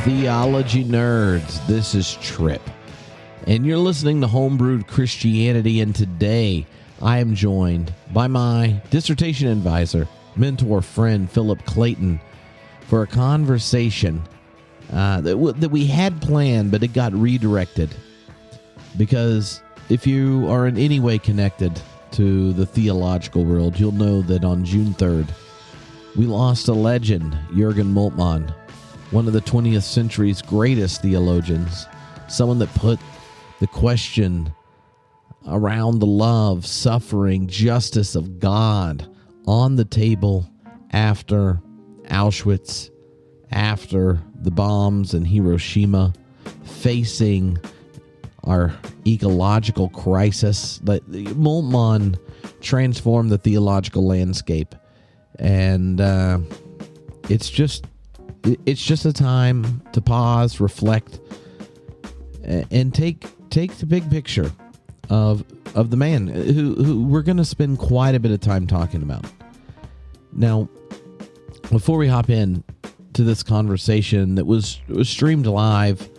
theology nerds. This is Trip, and you're listening to Homebrewed Christianity, and today I am joined by my dissertation advisor, mentor, friend, Philip Clayton, for a conversation that we had planned, but it got redirected. Because if you are in any way connected to the theological world, you'll know that on June 3rd, we lost a legend, Jurgen Moltmann, one of the 20th century's greatest theologians, someone that put the question around the love, suffering, justice of God on the table after Auschwitz, after the bombs in Hiroshima, facing our ecological crisis. Moltmann transformed the theological landscape, and it's just a time to pause, reflect, and take the big picture of the man who we're going to spend quite a bit of time talking about. Now, before we hop in to this conversation that was streamed live,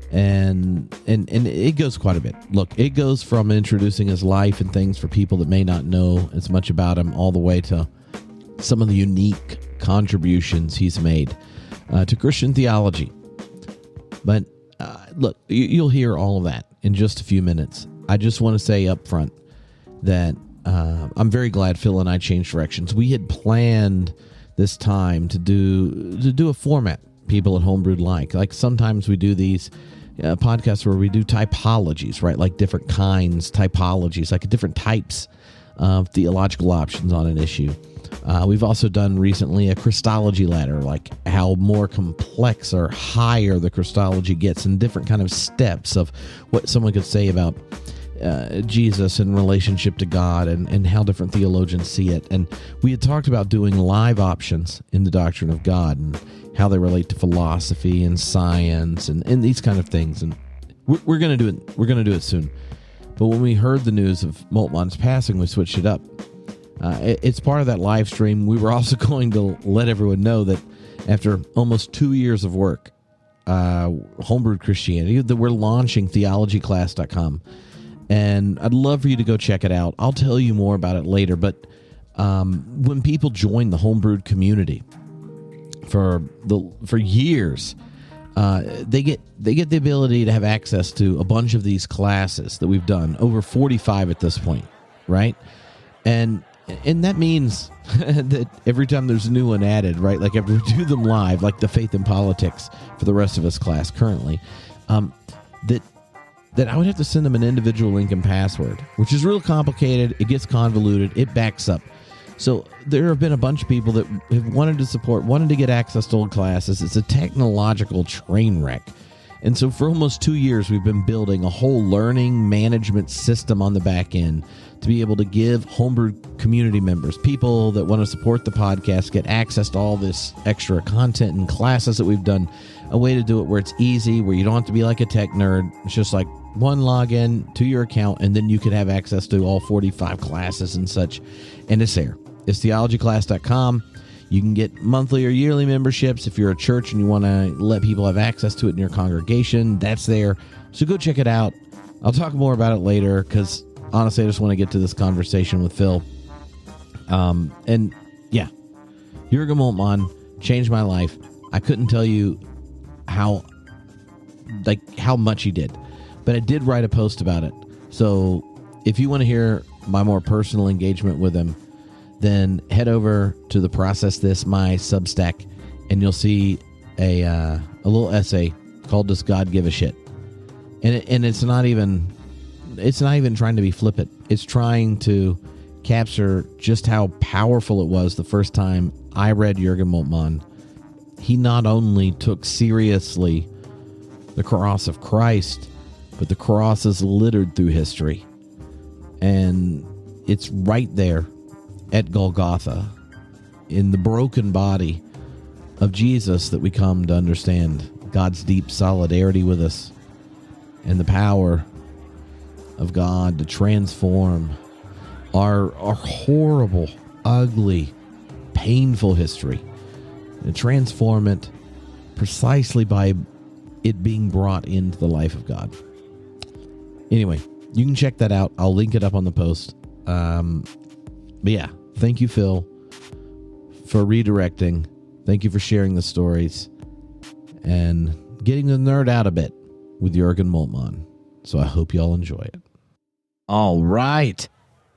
and it goes quite a bit. Look, it goes from introducing his life and things for people that may not know as much about him, all the way to some of the unique contributions he's made to Christian theology. But look, you'll hear all of that in just a few minutes. I just want to say up front that I'm very glad Phil and I changed directions. We had planned this time to do a format people at Homebrewed like sometimes we do these podcasts where we do typologies, right? Like different kinds, typologies, like different types of theological options on an issue. We've also done recently a Christology ladder, like how more complex or higher the Christology gets, and different kind of steps of what someone could say about Jesus in relationship to God, and how different theologians see it. And we had talked about doing live options in the doctrine of God and how they relate to philosophy and science and these kind of things. And we're going to do it. We're going to do it soon. But when we heard the news of Moltmann's passing, we switched it up. It's part of that live stream. We were also going to let everyone know that after almost 2 years of work, Homebrewed Christianity, that we're launching theologyclass.com. And I'd love for you to go check it out. I'll tell you more about it later. But when people join the Homebrewed community for years, they get the ability to have access to a bunch of these classes that we've done, over 45 at this point, right? And that means that every time there's a new one added, right? Like if we do them live, like the Faith and Politics for the rest of us class currently, that I would have to send them an individual link and password, which is real complicated. It gets convoluted. It backs up. So there have been a bunch of people that have wanted to get access to old classes. It's a technological train wreck. And so for almost 2 years, we've been building a whole learning management system on the back end to be able to give Homebrewed community members, people that want to support the podcast, get access to all this extra content and classes that we've done, a way to do it where it's easy, where you don't have to be like a tech nerd. It's just like one login to your account, and then you can have access to all 45 classes and such. And it's there. It's theologyclass.com. You can get monthly or yearly memberships if you're a church and you want to let people have access to it in your congregation. That's there. So go check it out. I'll talk more about it later because honestly, I just want to get to this conversation with Phil. And yeah, Jurgen Moltmann changed my life. I couldn't tell you how much he did, but I did write a post about it. So if you want to hear my more personal engagement with him, then head over to the Process This, my Substack, and you'll see a little essay called "Does God Give a Shit?" And it's not even trying to be flippant. It's trying to capture just how powerful it was the first time I read Jurgen Moltmann. He not only took seriously the cross of Christ, but the cross is littered through history, and it's right there at Golgotha, in the broken body of Jesus, that we come to understand God's deep solidarity with us and the power of God to transform our horrible, ugly, painful history and transform it precisely by it being brought into the life of God. Anyway, you can check that out. I'll link it up on the post. But yeah, thank you, Phil, for redirecting. Thank you for sharing the stories and getting the nerd out a bit with Jurgen Moltmann. So I hope y'all enjoy it. All right.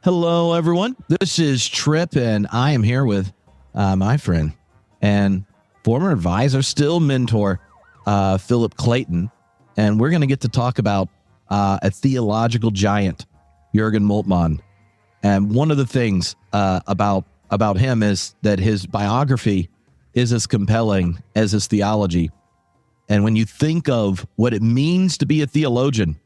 Hello, everyone. This is Trip, and I am here with my friend and former advisor, still mentor, Philip Clayton. And we're going to get to talk about a theological giant, Jurgen Moltmann. And one of the things about him is that his biography is as compelling as his theology. And when you think of what it means to be a theologian,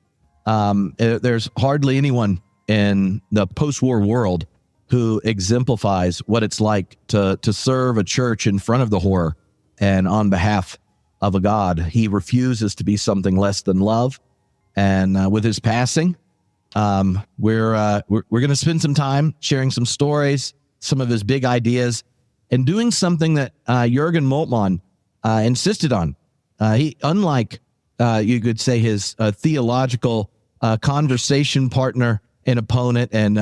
there's hardly anyone in the post-war world who exemplifies what it's like to serve a church in front of the horror and on behalf of a God. He refuses to be something less than love. And with his passing, we're going to spend some time sharing some stories, some of his big ideas, and doing something that Jurgen Moltmann insisted on. He, unlike you could say his theological conversation partner and opponent, and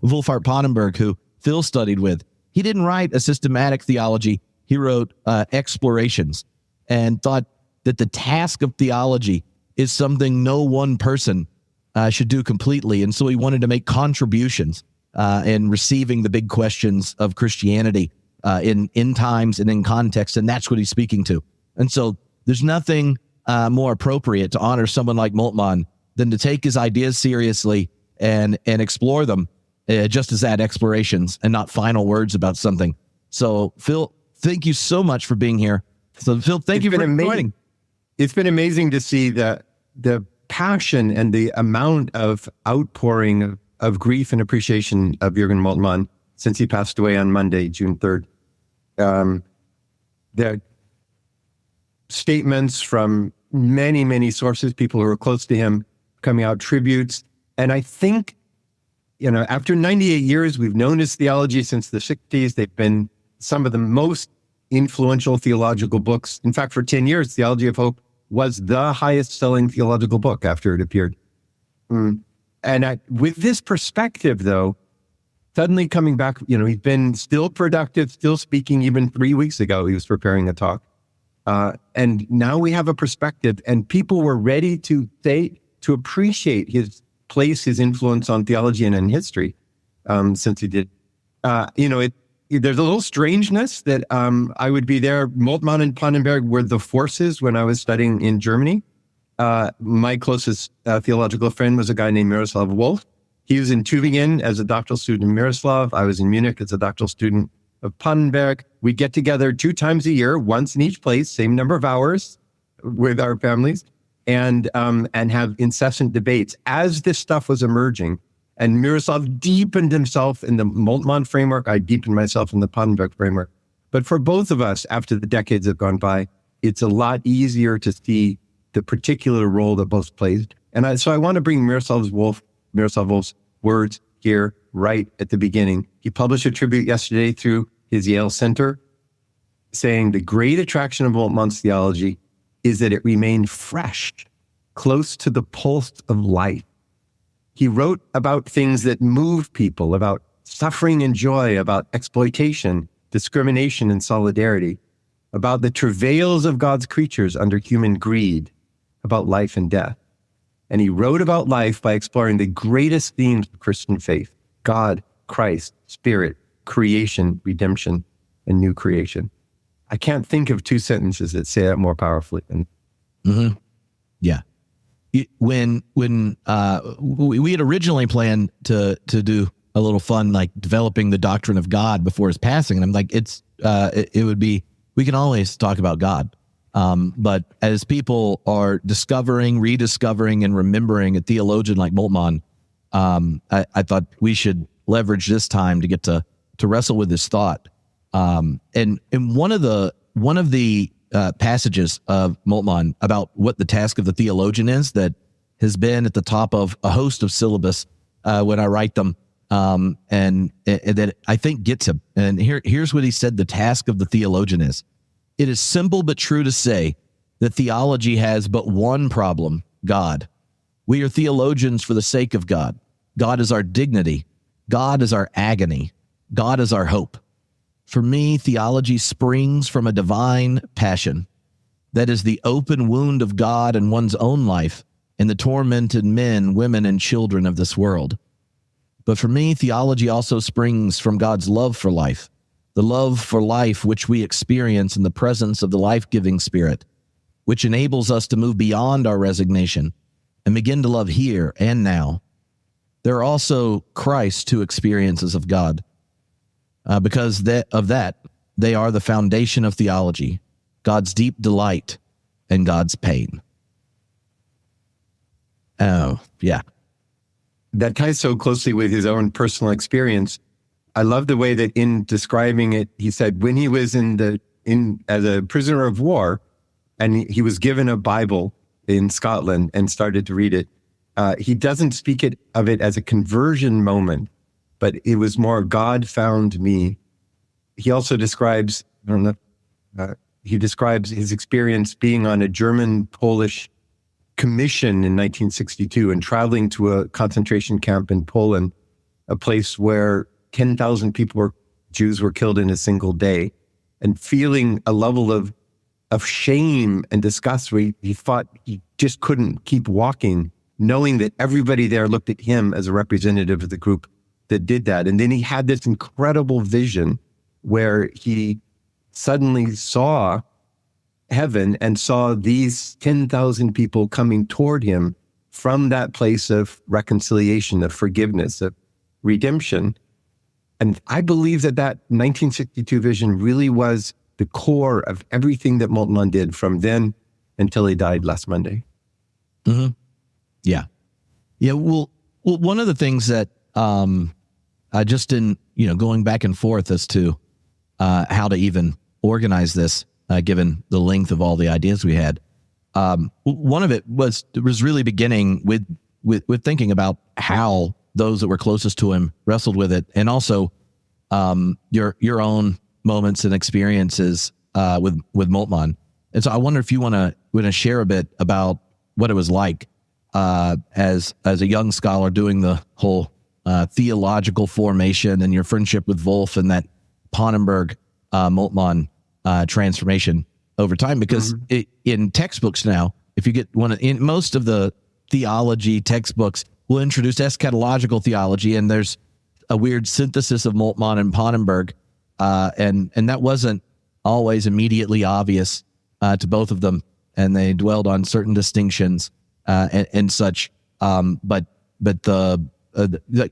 Wolfhart Pannenberg, who Phil studied with, he didn't write a systematic theology. He wrote explorations, and thought that the task of theology is something no one person should do completely. And so he wanted to make contributions in receiving the big questions of Christianity in times and in context, and that's what he's speaking to. And so there's nothing more appropriate to honor someone like Moltmann than to take his ideas seriously and explore them just as that, explorations and not final words about something. So, Phil, thank you so much for being here. So, Phil, thank you for joining. It's been amazing to see the passion and the amount of outpouring of grief and appreciation of Jurgen Moltmann since he passed away on Monday, June 3rd. The statements from many, many sources, people who are close to him, coming out, tributes. And I think, after 98 years, we've known his theology since the 60s. They've been some of the most influential theological books. In fact, for 10 years, Theology of Hope was the highest selling theological book after it appeared. And with this perspective, though, suddenly coming back, he's been still productive, still speaking. Even 3 weeks ago, he was preparing a talk. And now we have a perspective, and people were ready to appreciate his place, his influence on theology and in history, since he did. There's a little strangeness that I would be there. Moltmann and Pannenberg were the forces when I was studying in Germany. My closest theological friend was a guy named Miroslav Wolf. He was in Tübingen as a doctoral student in Miroslav. I was in Munich as a doctoral student of Pannenberg. We get together 2 times a year, once in each place, same number of hours with our families, and have incessant debates as this stuff was emerging. And Miroslav deepened himself in the Moltmann framework. I deepened myself in the Pannenberg framework. But for both of us, after the decades have gone by, it's a lot easier to see the particular role that both played. And so I want to bring Miroslav Wolf's words here right at the beginning. He published a tribute yesterday through his Yale Center, saying the great attraction of Moltmann's theology is that it remained fresh, close to the pulse of life. He wrote about things that moved people, about suffering and joy, about exploitation, discrimination and solidarity, about the travails of God's creatures under human greed, about life and death. And he wrote about life by exploring the greatest themes of Christian faith: God, Christ, Spirit, creation, redemption, and new creation. I can't think of 2 sentences that say that more powerfully. Yeah. When we had originally planned to do a little fun, like developing the doctrine of God before his passing, and I'm like, it would be, we can always talk about God. But as people are discovering, rediscovering, and remembering a theologian like Moltmann, I thought we should leverage this time to get to wrestle with this thought. And one of the passages of Moltmann about what the task of the theologian is, that has been at the top of a host of syllabus when I write them, and that I think gets him. And here's what he said the task of the theologian is: It is simple but true to say that theology has but one problem, God. We are theologians for the sake of God. God is our dignity. God is our agony. God is our hope. For me, theology springs from a divine passion. That is the open wound of God in one's own life and the tormented men, women, and children of this world. But for me, theology also springs from God's love for life, the love for life which we experience in the presence of the life-giving Spirit, which enables us to move beyond our resignation and begin to love here and now. There are also Christ's two experiences of God. Because of that, they are the foundation of theology, God's deep delight and God's pain. Oh, yeah. That ties so closely with his own personal experience. I love the way that in describing it, he said when he was as a prisoner of war, and he was given a Bible in Scotland and started to read it, he doesn't speak of it as a conversion moment, but it was more God found me. He also describes, he describes his experience being on a German-Polish commission in 1962 and traveling to a concentration camp in Poland, a place where 10,000 Jews were killed in a single day, and feeling a level of shame and disgust where he thought he just couldn't keep walking, knowing that everybody there looked at him as a representative of the group that did that. And then he had this incredible vision where he suddenly saw heaven and saw these 10,000 people coming toward him from that place of reconciliation, of forgiveness, of redemption. And I believe that 1962 vision really was the core of everything that Moltmann did from then until he died last Monday. Mm-hmm. Yeah. Yeah. Well, one of the things that just in, going back and forth as to how to even organize this, given the length of all the ideas we had, one of it was really beginning with thinking about how those that were closest to him wrestled with it, and also your own moments and experiences with Moltmann. And so I wonder if you want to share a bit about what it was like as a young scholar doing the whole theological formation and your friendship with Wolff and that Pannenberg Moltmann transformation over time. Because in textbooks now, if you get in most of the theology textbooks will introduce eschatological theology, and there's a weird synthesis of Moltmann and Pannenberg, and that wasn't always immediately obvious to both of them, and they dwelled on certain distinctions and such. But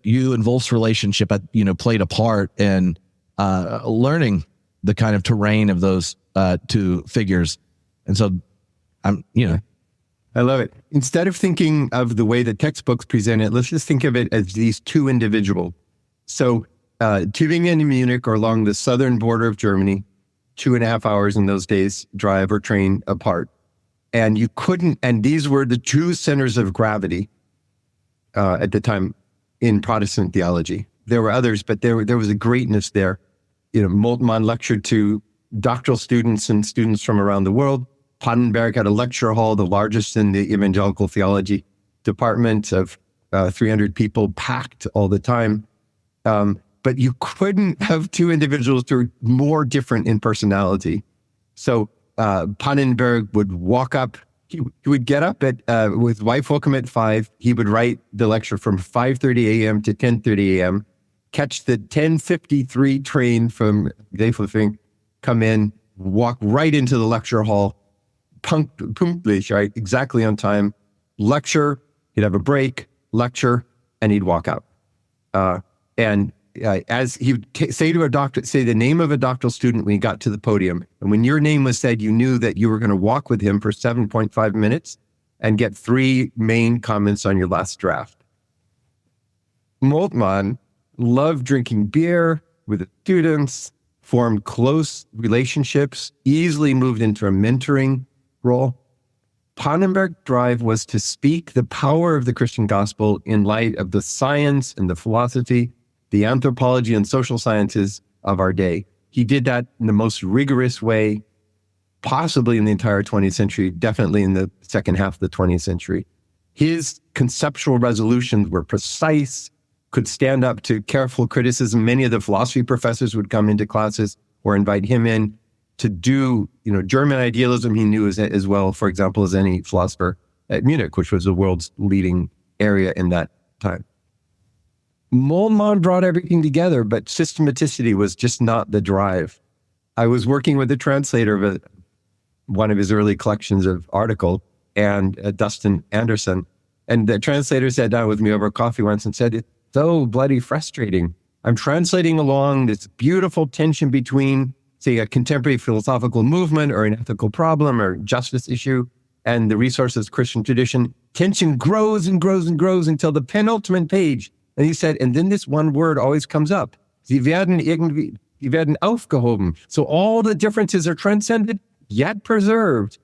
you and Wolff's relationship, played a part in learning the kind of terrain of those two figures, and so I love it. Instead of thinking of the way that textbooks present it, let's just think of it as these two individuals. So Tübingen and Munich are along the southern border of Germany, 2.5 hours in those days, drive or train apart. And these were the true centers of gravity at the time in Protestant theology. There were others, but there was a greatness there. Moltmann lectured to doctoral students and students from around the world. Pannenberg had a lecture hall, the largest in the evangelical theology department, of 300 people, packed all the time. But you couldn't have two individuals who were more different in personality. So Pannenberg would walk up, he would get up with wife woke him at 5. He would write the lecture from 5:30 a.m. to 10:30 a.m., catch the 10:53 train from Gräfelfing, come in, walk right into the lecture hall, pünktlich, right, exactly on time, lecture, he'd have a break, lecture, and he'd walk out. As he would say the name of a doctoral student when he got to the podium. And when your name was said, you knew that you were going to walk with him for 7.5 minutes and get 3 main comments on your last draft. Moltmann loved drinking beer with the students, formed close relationships, easily moved into a mentoring role. Pannenberg's drive was to speak the power of the Christian gospel in light of the science and the philosophy, the anthropology and social sciences of our day. He did that in the most rigorous way. possibly in the entire 20th century, definitely in the second half of the 20th century. His conceptual resolutions were precise, could stand up to careful criticism. Many of the philosophy professors would come into classes or invite him in to do, German idealism he knew as well, for example, as any philosopher at Munich, which was the world's leading area in that time. Moltmann brought everything together, but systematicity was just not the drive. I was working with the translator of one of his early collections of articles, and Dustin Anderson, and the translator sat down with me over coffee once and said, "It's so bloody frustrating. I'm translating along this beautiful tension between, say, a contemporary philosophical movement or an ethical problem or justice issue and the resources of Christian tradition. Tension grows and grows and grows until the penultimate page." And he said, and then this one word always comes up. Sie werden aufgehoben. So all the differences are transcended, yet preserved.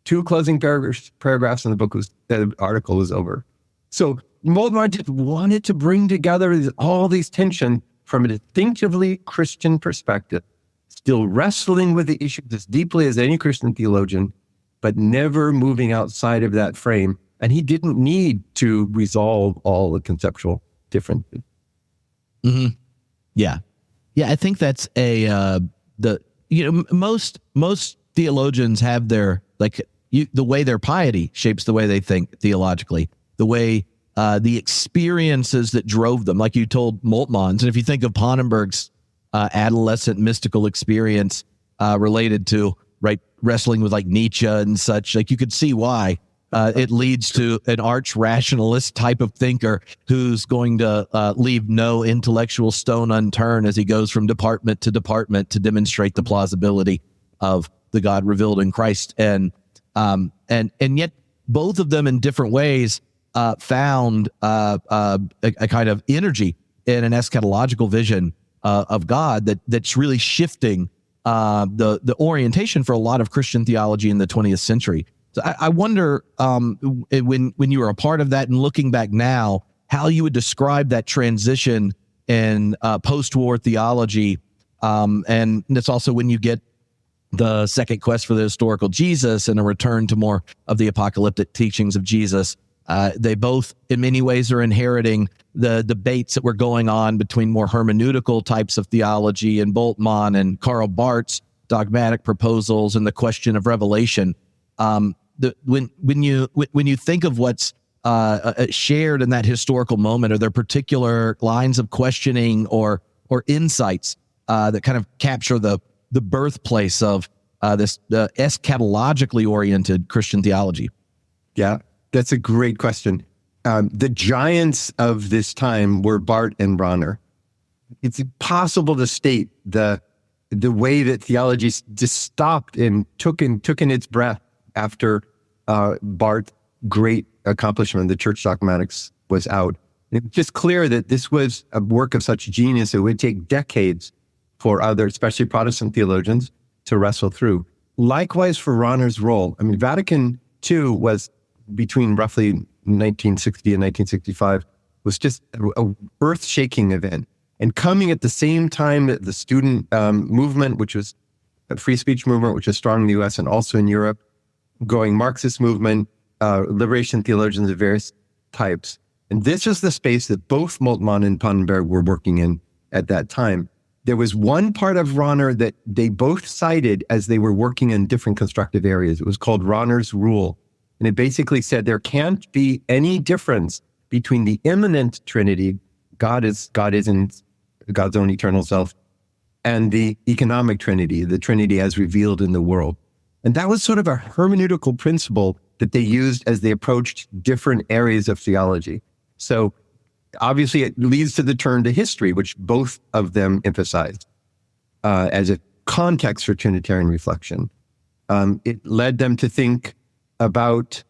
2 closing paragraphs in the article was over. So Moltmann just wanted to bring together all these tensions from a distinctively Christian perspective, still wrestling with the issues as deeply as any Christian theologian, but never moving outside of that frame. And he didn't need to resolve all the conceptual differences. Mm-hmm. Yeah. I think that's most theologians have their, the way their piety shapes the way they think theologically, the way the experiences that drove them, like you told Moltmann's. And if you think of Pannenberg's adolescent mystical experience related to wrestling with Nietzsche and such, you could see why it leads to an arch rationalist type of thinker who's going to leave no intellectual stone unturned as he goes from department to demonstrate the plausibility of the God revealed in Christ. And yet both of them in different ways found a kind of energy in an eschatological vision of God that's really shifting the orientation for a lot of Christian theology in the 20th century. So I wonder when you were a part of that and looking back now, how you would describe that transition in post-war theology. And it's also when you get the second quest for the historical Jesus and a return to more of the apocalyptic teachings of Jesus. They both, in many ways, are inheriting the debates that were going on between more hermeneutical types of theology and Moltmann and Karl Barth's dogmatic proposals and the question of revelation. When you think of what's shared in that historical moment, are there particular lines of questioning or insights that kind of capture the birthplace of this eschatologically oriented Christian theology? Yeah, that's a great question. The giants of this time were Barth and Rahner. It's impossible to state the way that theology just stopped and took in its breath after Barth's great accomplishment, the Church Dogmatics, was out. It was just clear that this was a work of such genius, it would take decades for other, especially Protestant theologians, to wrestle through. Likewise for Rahner's role. I mean, Vatican II was between roughly 1960 and 1965, was just a earth-shaking event. And coming at the same time that the student movement, which was a free speech movement, which was strong in the US and also in Europe, growing Marxist movement, liberation theologians of various types. And this is the space that both Moltmann and Pannenberg were working in at that time. There was one part of Rahner that they both cited as they were working in different constructive areas. It was called Rahner's rule. And it basically said there can't be any difference between the immanent Trinity, God is in God's own eternal self, and the economic Trinity, the Trinity as revealed in the world. And that was sort of a hermeneutical principle that they used as they approached different areas of theology. So obviously it leads to the turn to history, which both of them emphasized as a context for Trinitarian reflection. It led them to think about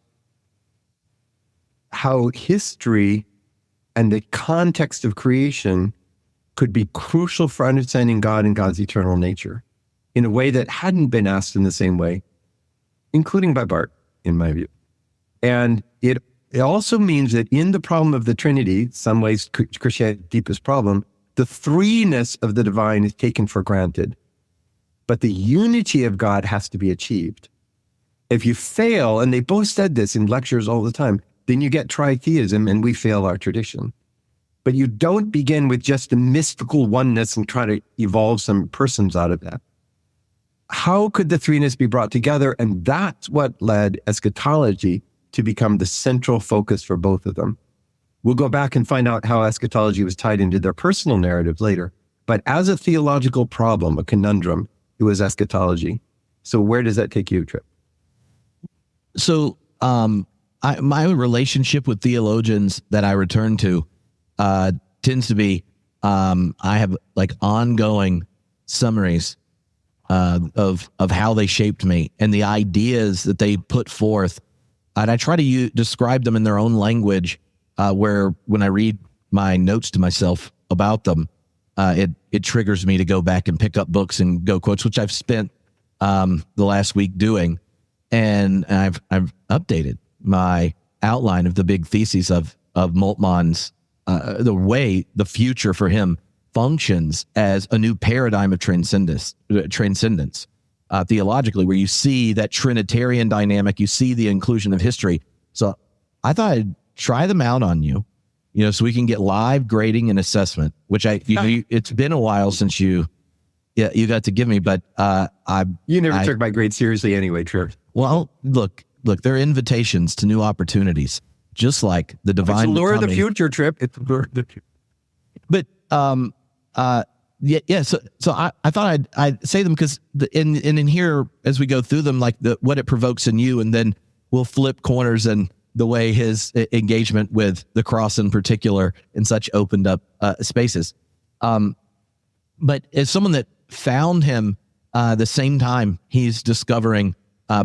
how history and the context of creation could be crucial for understanding God and God's eternal nature in a way that hadn't been asked in the same way, including by Barth, in my view. And it also means that in the problem of the Trinity, some ways Christianity's deepest problem, the threeness of the divine is taken for granted. but the unity of God has to be achieved. If you fail, and they both said this in lectures all the time, then you get tritheism and we fail our tradition. But you don't begin with just a mystical oneness and try to evolve some persons out of that. How could the threeness be brought together? And that's what led eschatology to become the central focus for both of them. We'll go back and find out how eschatology was tied into their personal narrative later. But as a theological problem, a conundrum, it was eschatology. So where does that take you, Trip? So my relationship with theologians that I return to tends to be I have like ongoing summaries of how they shaped me and the ideas that they put forth. And I try to describe them in their own language, where when I read my notes to myself about them, it triggers me to go back and pick up books and go quotes, which I've spent the last week doing. And I've updated my outline of the big theses of Moltmann's, the way the future for him functions as a new paradigm of transcendence theologically, where you see that Trinitarian dynamic, you see the inclusion of history. So I thought I'd try them out on you, so we can get live grading and assessment, which it's been a while since you got to give me, but you never took my grade seriously anyway, Trip. Well, look, they're invitations to new opportunities, just like the divine. It's the lure of the future, Trip. It's the lure of the future. But So I thought I'd say them because in here as we go through them, like what it provokes in you, and then we'll flip corners and the way his engagement with the cross in particular and such opened up spaces. But as someone that found him the same time he's discovering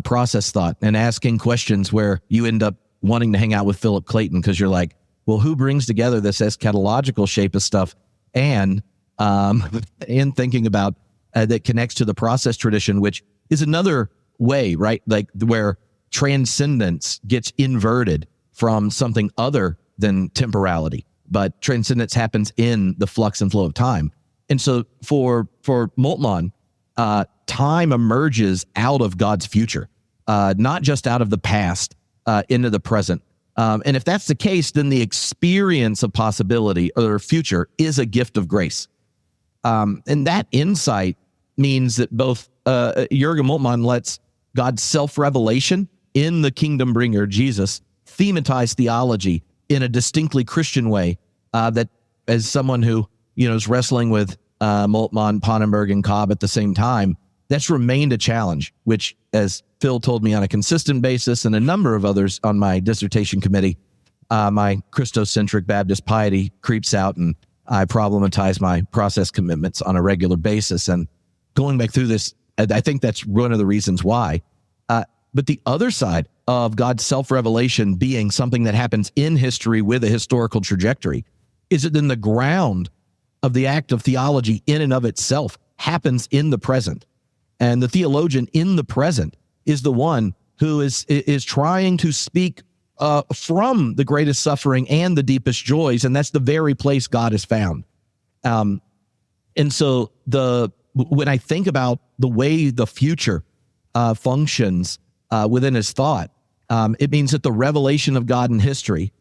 process thought and asking questions, where you end up wanting to hang out with Philip Clayton because you're like, well, who brings together this eschatological shape of stuff and thinking about that connects to the process tradition, which is another way, right? Like where transcendence gets inverted from something other than temporality, but transcendence happens in the flux and flow of time. And so for Moltmann, time emerges out of God's future, not just out of the past into the present. And if that's the case, then the experience of possibility or future is a gift of grace. And that insight means that both Jurgen Moltmann lets God's self-revelation in the kingdom bringer, Jesus, thematize theology in a distinctly Christian way, that as someone who is wrestling with Moltmann, Pannenberg, and Cobb at the same time, that's remained a challenge, which, as Phil told me on a consistent basis, and a number of others on my dissertation committee, my Christocentric Baptist piety creeps out, and I problematize my process commitments on a regular basis. And going back through this, I think that's one of the reasons why. But the other side of God's self-revelation being something that happens in history with a historical trajectory is that then the ground of the act of theology in and of itself happens in the present. And the theologian in the present is the one who is trying to speak from the greatest suffering and the deepest joys, and that's the very place God is found. And so when I think about the way the future functions within his thought, it means that the revelation of God in history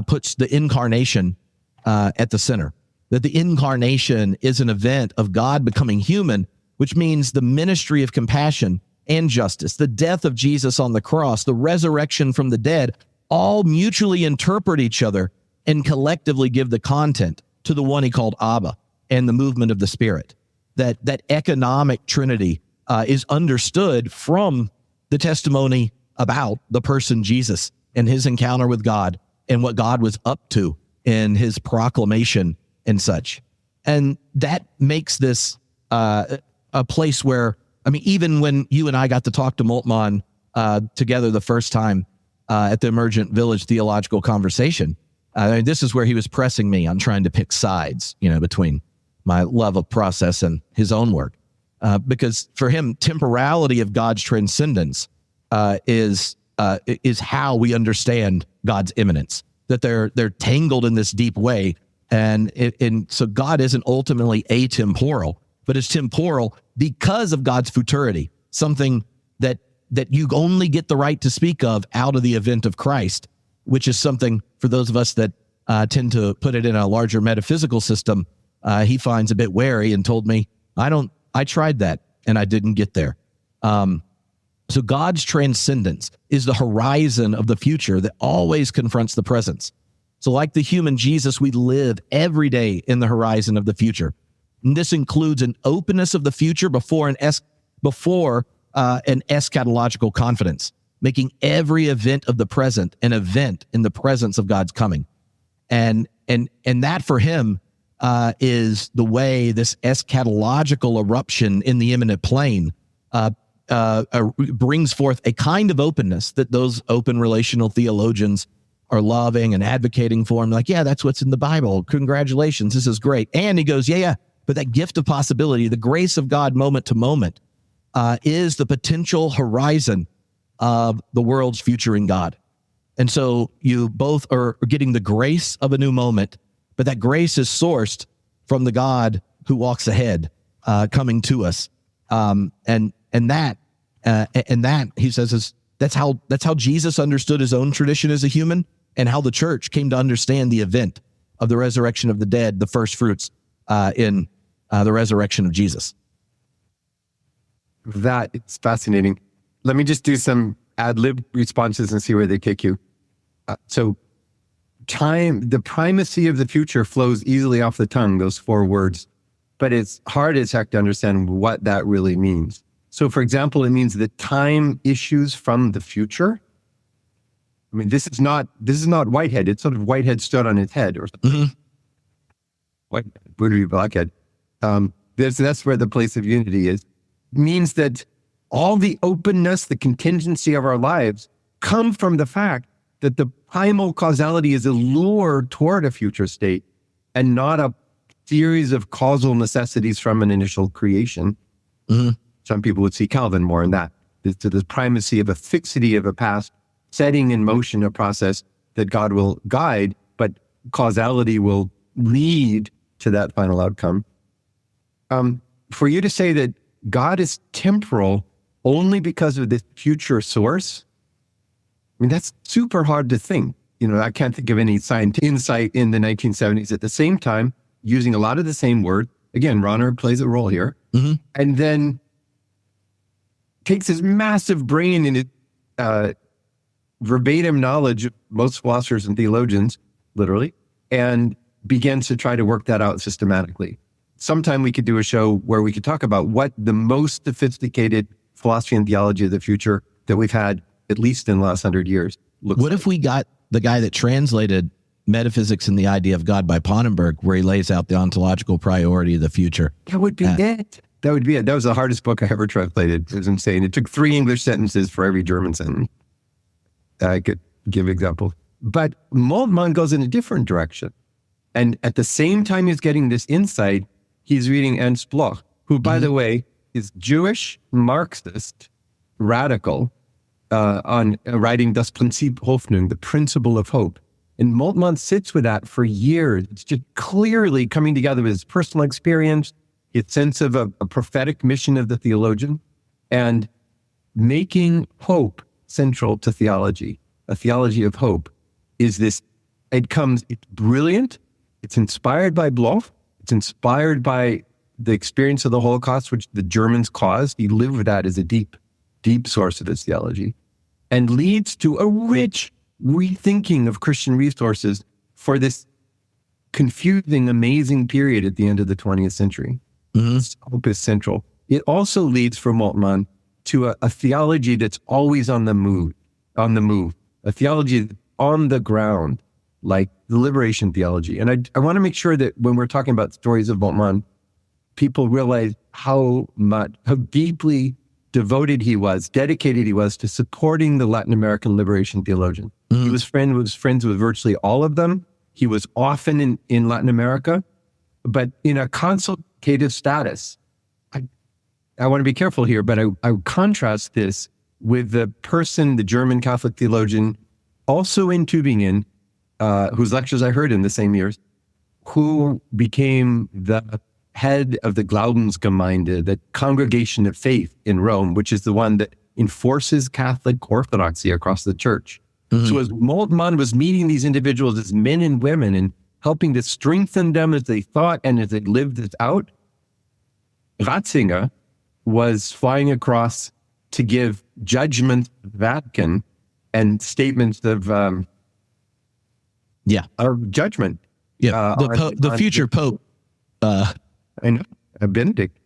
puts the incarnation at the center. That the incarnation is an event of God becoming human, which means the ministry of compassion and justice, the death of Jesus on the cross, the resurrection from the dead, all mutually interpret each other and collectively give the content to the one he called Abba and the movement of the Spirit. That economic trinity is understood from the testimony about the person Jesus and his encounter with God and what God was up to in his proclamation and such. And that makes this a place where, even when you and I got to talk to Moltmann together the first time at the Emergent Village Theological Conversation, this is where he was pressing me on trying to pick sides, between my love of process and his own work. Because for him, temporality of God's transcendence is how we understand God's immanence, that they're tangled in this deep way. And so God isn't ultimately atemporal, but is temporal because of God's futurity, something that you only get the right to speak of out of the event of Christ, which is something for those of us that tend to put it in a larger metaphysical system, he finds a bit wary and told me, I tried that and I didn't get there. So God's transcendence is the horizon of the future that always confronts the presence. So like the human Jesus, we live every day in the horizon of the future. And this includes an openness of the future before an eschatological confidence, making every event of the present an event in the presence of God's coming. And that for him is the way this eschatological eruption in the imminent plane brings forth a kind of openness that those open relational theologians are loving and advocating for. I'm like, yeah, that's what's in the Bible. Congratulations. This is great. And he goes, yeah. But that gift of possibility, the grace of God moment to moment, is the potential horizon of the world's future in God. And so you both are getting the grace of a new moment, but that grace is sourced from the God who walks ahead, coming to us. And that he says that's how Jesus understood his own tradition as a human, and how the church came to understand the event of the resurrection of the dead, the first fruits in the resurrection of Jesus. That is fascinating. Let me just do some ad lib responses and see where they take you. So the primacy of the future flows easily off the tongue, those 4 words, but it's hard as heck to understand what that really means. So for example, it means that time issues from the future. I mean, this is not Whitehead. It's sort of Whitehead stood on his head or something. Mm-hmm. White would be Blackhead. That's where the place of unity is. It means that all the openness, the contingency of our lives come from the fact that the primal causality is a lure toward a future state and not a series of causal necessities from an initial creation. Mm-hmm. Some people would see Calvin more in that. To the primacy of a fixity of a past, setting in motion a process that God will guide, but causality will lead to that final outcome. For you to say that God is temporal only because of this future source, I mean, that's super hard to think. I can't think of any scientific insight in the 1970s at the same time, using a lot of the same word. Again, Ronner plays a role here. Mm-hmm. And then takes his massive brain and verbatim knowledge of most philosophers and theologians, literally, and begins to try to work that out systematically. Sometime we could do a show where we could talk about what the most sophisticated philosophy and theology of the future that we've had, at least in the last 100 years, looks like. What if we got the guy that translated Metaphysics and the Idea of God by Pannenberg, where he lays out the ontological priority of the future? That would be it. That would be it. That was the hardest book I ever translated. It was insane. It took 3 English sentences for every German sentence. I could give examples. But Moltmann goes in a different direction. And at the same time he's getting this insight, he's reading Ernst Bloch, who, by the way, is Jewish, Marxist, radical, on writing Das Prinzip Hoffnung, the principle of hope. And Moltmann sits with that for years. It's just clearly coming together with his personal experience, his sense of a prophetic mission of the theologian, and making hope central to theology. A theology of hope is this, it's brilliant, it's inspired by Bloch, it's inspired by the experience of the Holocaust, which the Germans caused. He lived with that as a deep, deep source of his theology, and leads to a rich rethinking of Christian resources for this confusing, amazing period at the end of the 20th century. Mm-hmm. Hope is central. It also leads for Moltmann to a theology that's always on the move, a theology on the ground, like the liberation theology. And I want to make sure that when we're talking about stories of Moltmann, people realize how deeply devoted he was, dedicated he was to supporting the Latin American liberation theologian. Mm-hmm. He was friends with virtually all of them. He was often in Latin America, but in a consultative status. I want to be careful here, but I would contrast this with the German Catholic theologian, also in Tübingen, whose lectures I heard in the same years, who became the head of the Glaubensgemeinde, the congregation of faith in Rome, which is the one that enforces Catholic orthodoxy across the church. Mm-hmm. So as Moltmann was meeting these individuals as men and women and helping to strengthen them as they thought and as they lived it out, Ratzinger was flying across to give judgment to the Vatican and statements of judgment. Yeah, the future Pope. I know, Benedict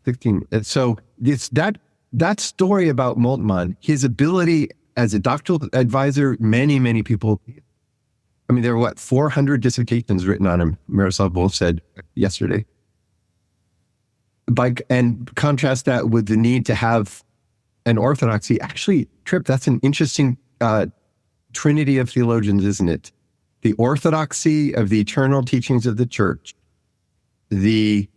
XVI. So it's that story about Moltmann, his ability as a doctoral advisor, many people. I mean, there were 400 dissertations written on him, Miroslav Volf said yesterday. And contrast that with the need to have an orthodoxy. Actually, Tripp, that's an interesting trinity of theologians, isn't it? The orthodoxy of the eternal teachings of the church, the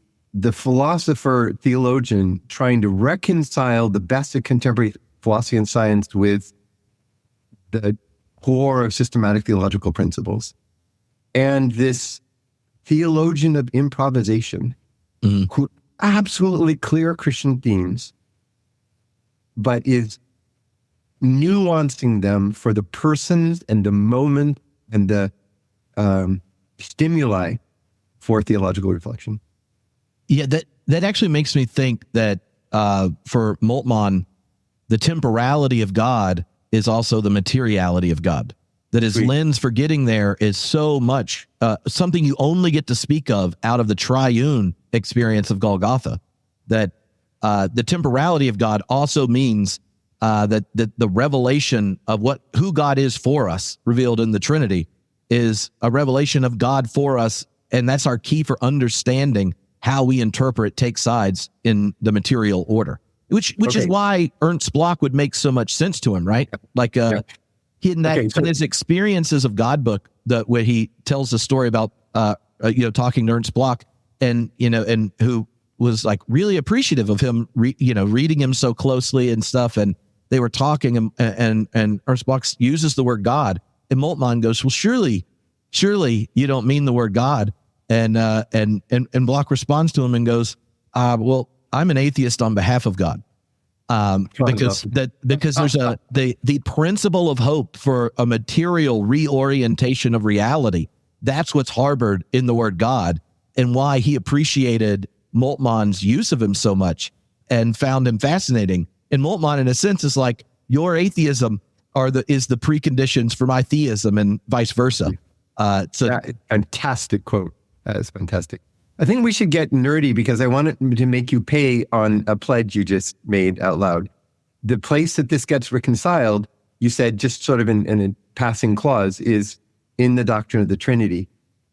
philosopher theologian trying to reconcile the best of contemporary philosophy and science with the core of systematic theological principles, and this theologian of improvisation who absolutely clear Christian themes, but is nuancing them for the persons and the moment and the stimuli for theological reflection. Yeah, that actually makes me think that for Moltmann, the temporality of God is also the materiality of God. That his lens for getting there is so much something you only get to speak of out of the triune experience of Golgotha. That the temporality of God also means that the revelation of who God is for us, revealed in the Trinity, is a revelation of God for us, and that's our key for understanding how we take sides in the material order. Which is why Ernst Bloch would make so much sense to him, right? Like in his experiences of God book, where he tells the story about talking to Ernst Bloch, and who was like really appreciative of him, reading him so closely and stuff, and they were talking, and Ernst Bloch uses the word God, and Moltmann goes, "Well, surely you don't mean the word God," and Bloch responds to him and goes, "Well, I'm an atheist on behalf of God, because there's the principle of hope for a material reorientation of reality. That's what's harbored in the word God, and why he appreciated Moltmann's use of him so much and found him fascinating. And Moltmann, in a sense, is like, your atheism is the preconditions for my theism, and vice versa." Fantastic quote. That is fantastic. I think we should get nerdy, because I wanted to make you pay on a pledge you just made out loud. The place that this gets reconciled, you said just sort of in a passing clause, is in the doctrine of the Trinity.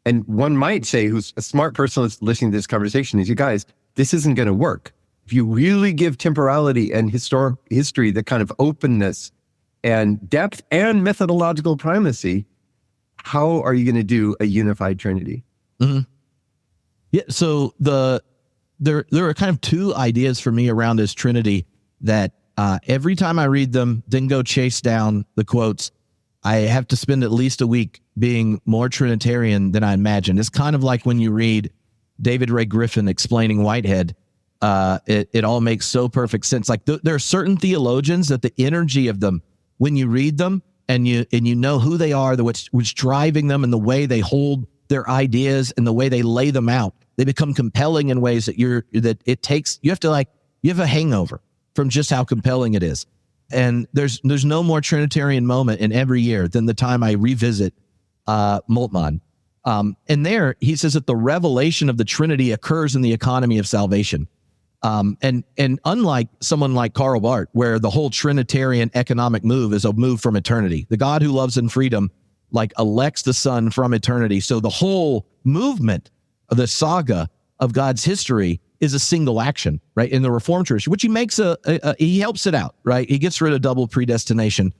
And one might say, who's a smart person that's listening to this conversation, is, you guys, this isn't going to work. If you really give temporality and history the kind of openness and depth and methodological primacy, how are you going to do a unified Trinity? Mm-hmm. Yeah, so there are kind of two ideas for me around this Trinity that every time I read them, then go chase down the quotes, I have to spend at least a week being more Trinitarian than I imagined. It's kind of like when you read David Ray Griffin explaining Whitehead. It all makes so perfect sense. Like there are certain theologians that the energy of them, when you read them and you know who they are, what's driving them, and the way they hold their ideas and the way they lay them out, they become compelling in ways that you have a hangover from just how compelling it is. And there's no more Trinitarian moment in every year than the time I revisit Moltmann. And there he says that the revelation of the Trinity occurs in the economy of salvation. And unlike someone like Karl Barth, where the whole Trinitarian economic move is a move from eternity, the God who loves in freedom elects the Son from eternity. So the whole movement of the saga of God's history is a single action, right? In the Reformed tradition, which he makes he helps it out, right? He gets rid of double predestination,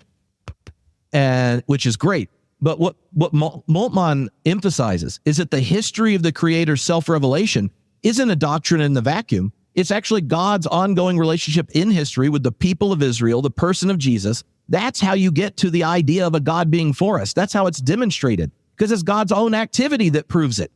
and which is great. But what Moltmann emphasizes is that the history of the Creator's self-revelation isn't a doctrine in the vacuum. It's actually God's ongoing relationship in history with the people of Israel, the person of Jesus. That's how you get to the idea of a God being for us. That's how it's demonstrated, because it's God's own activity that proves it.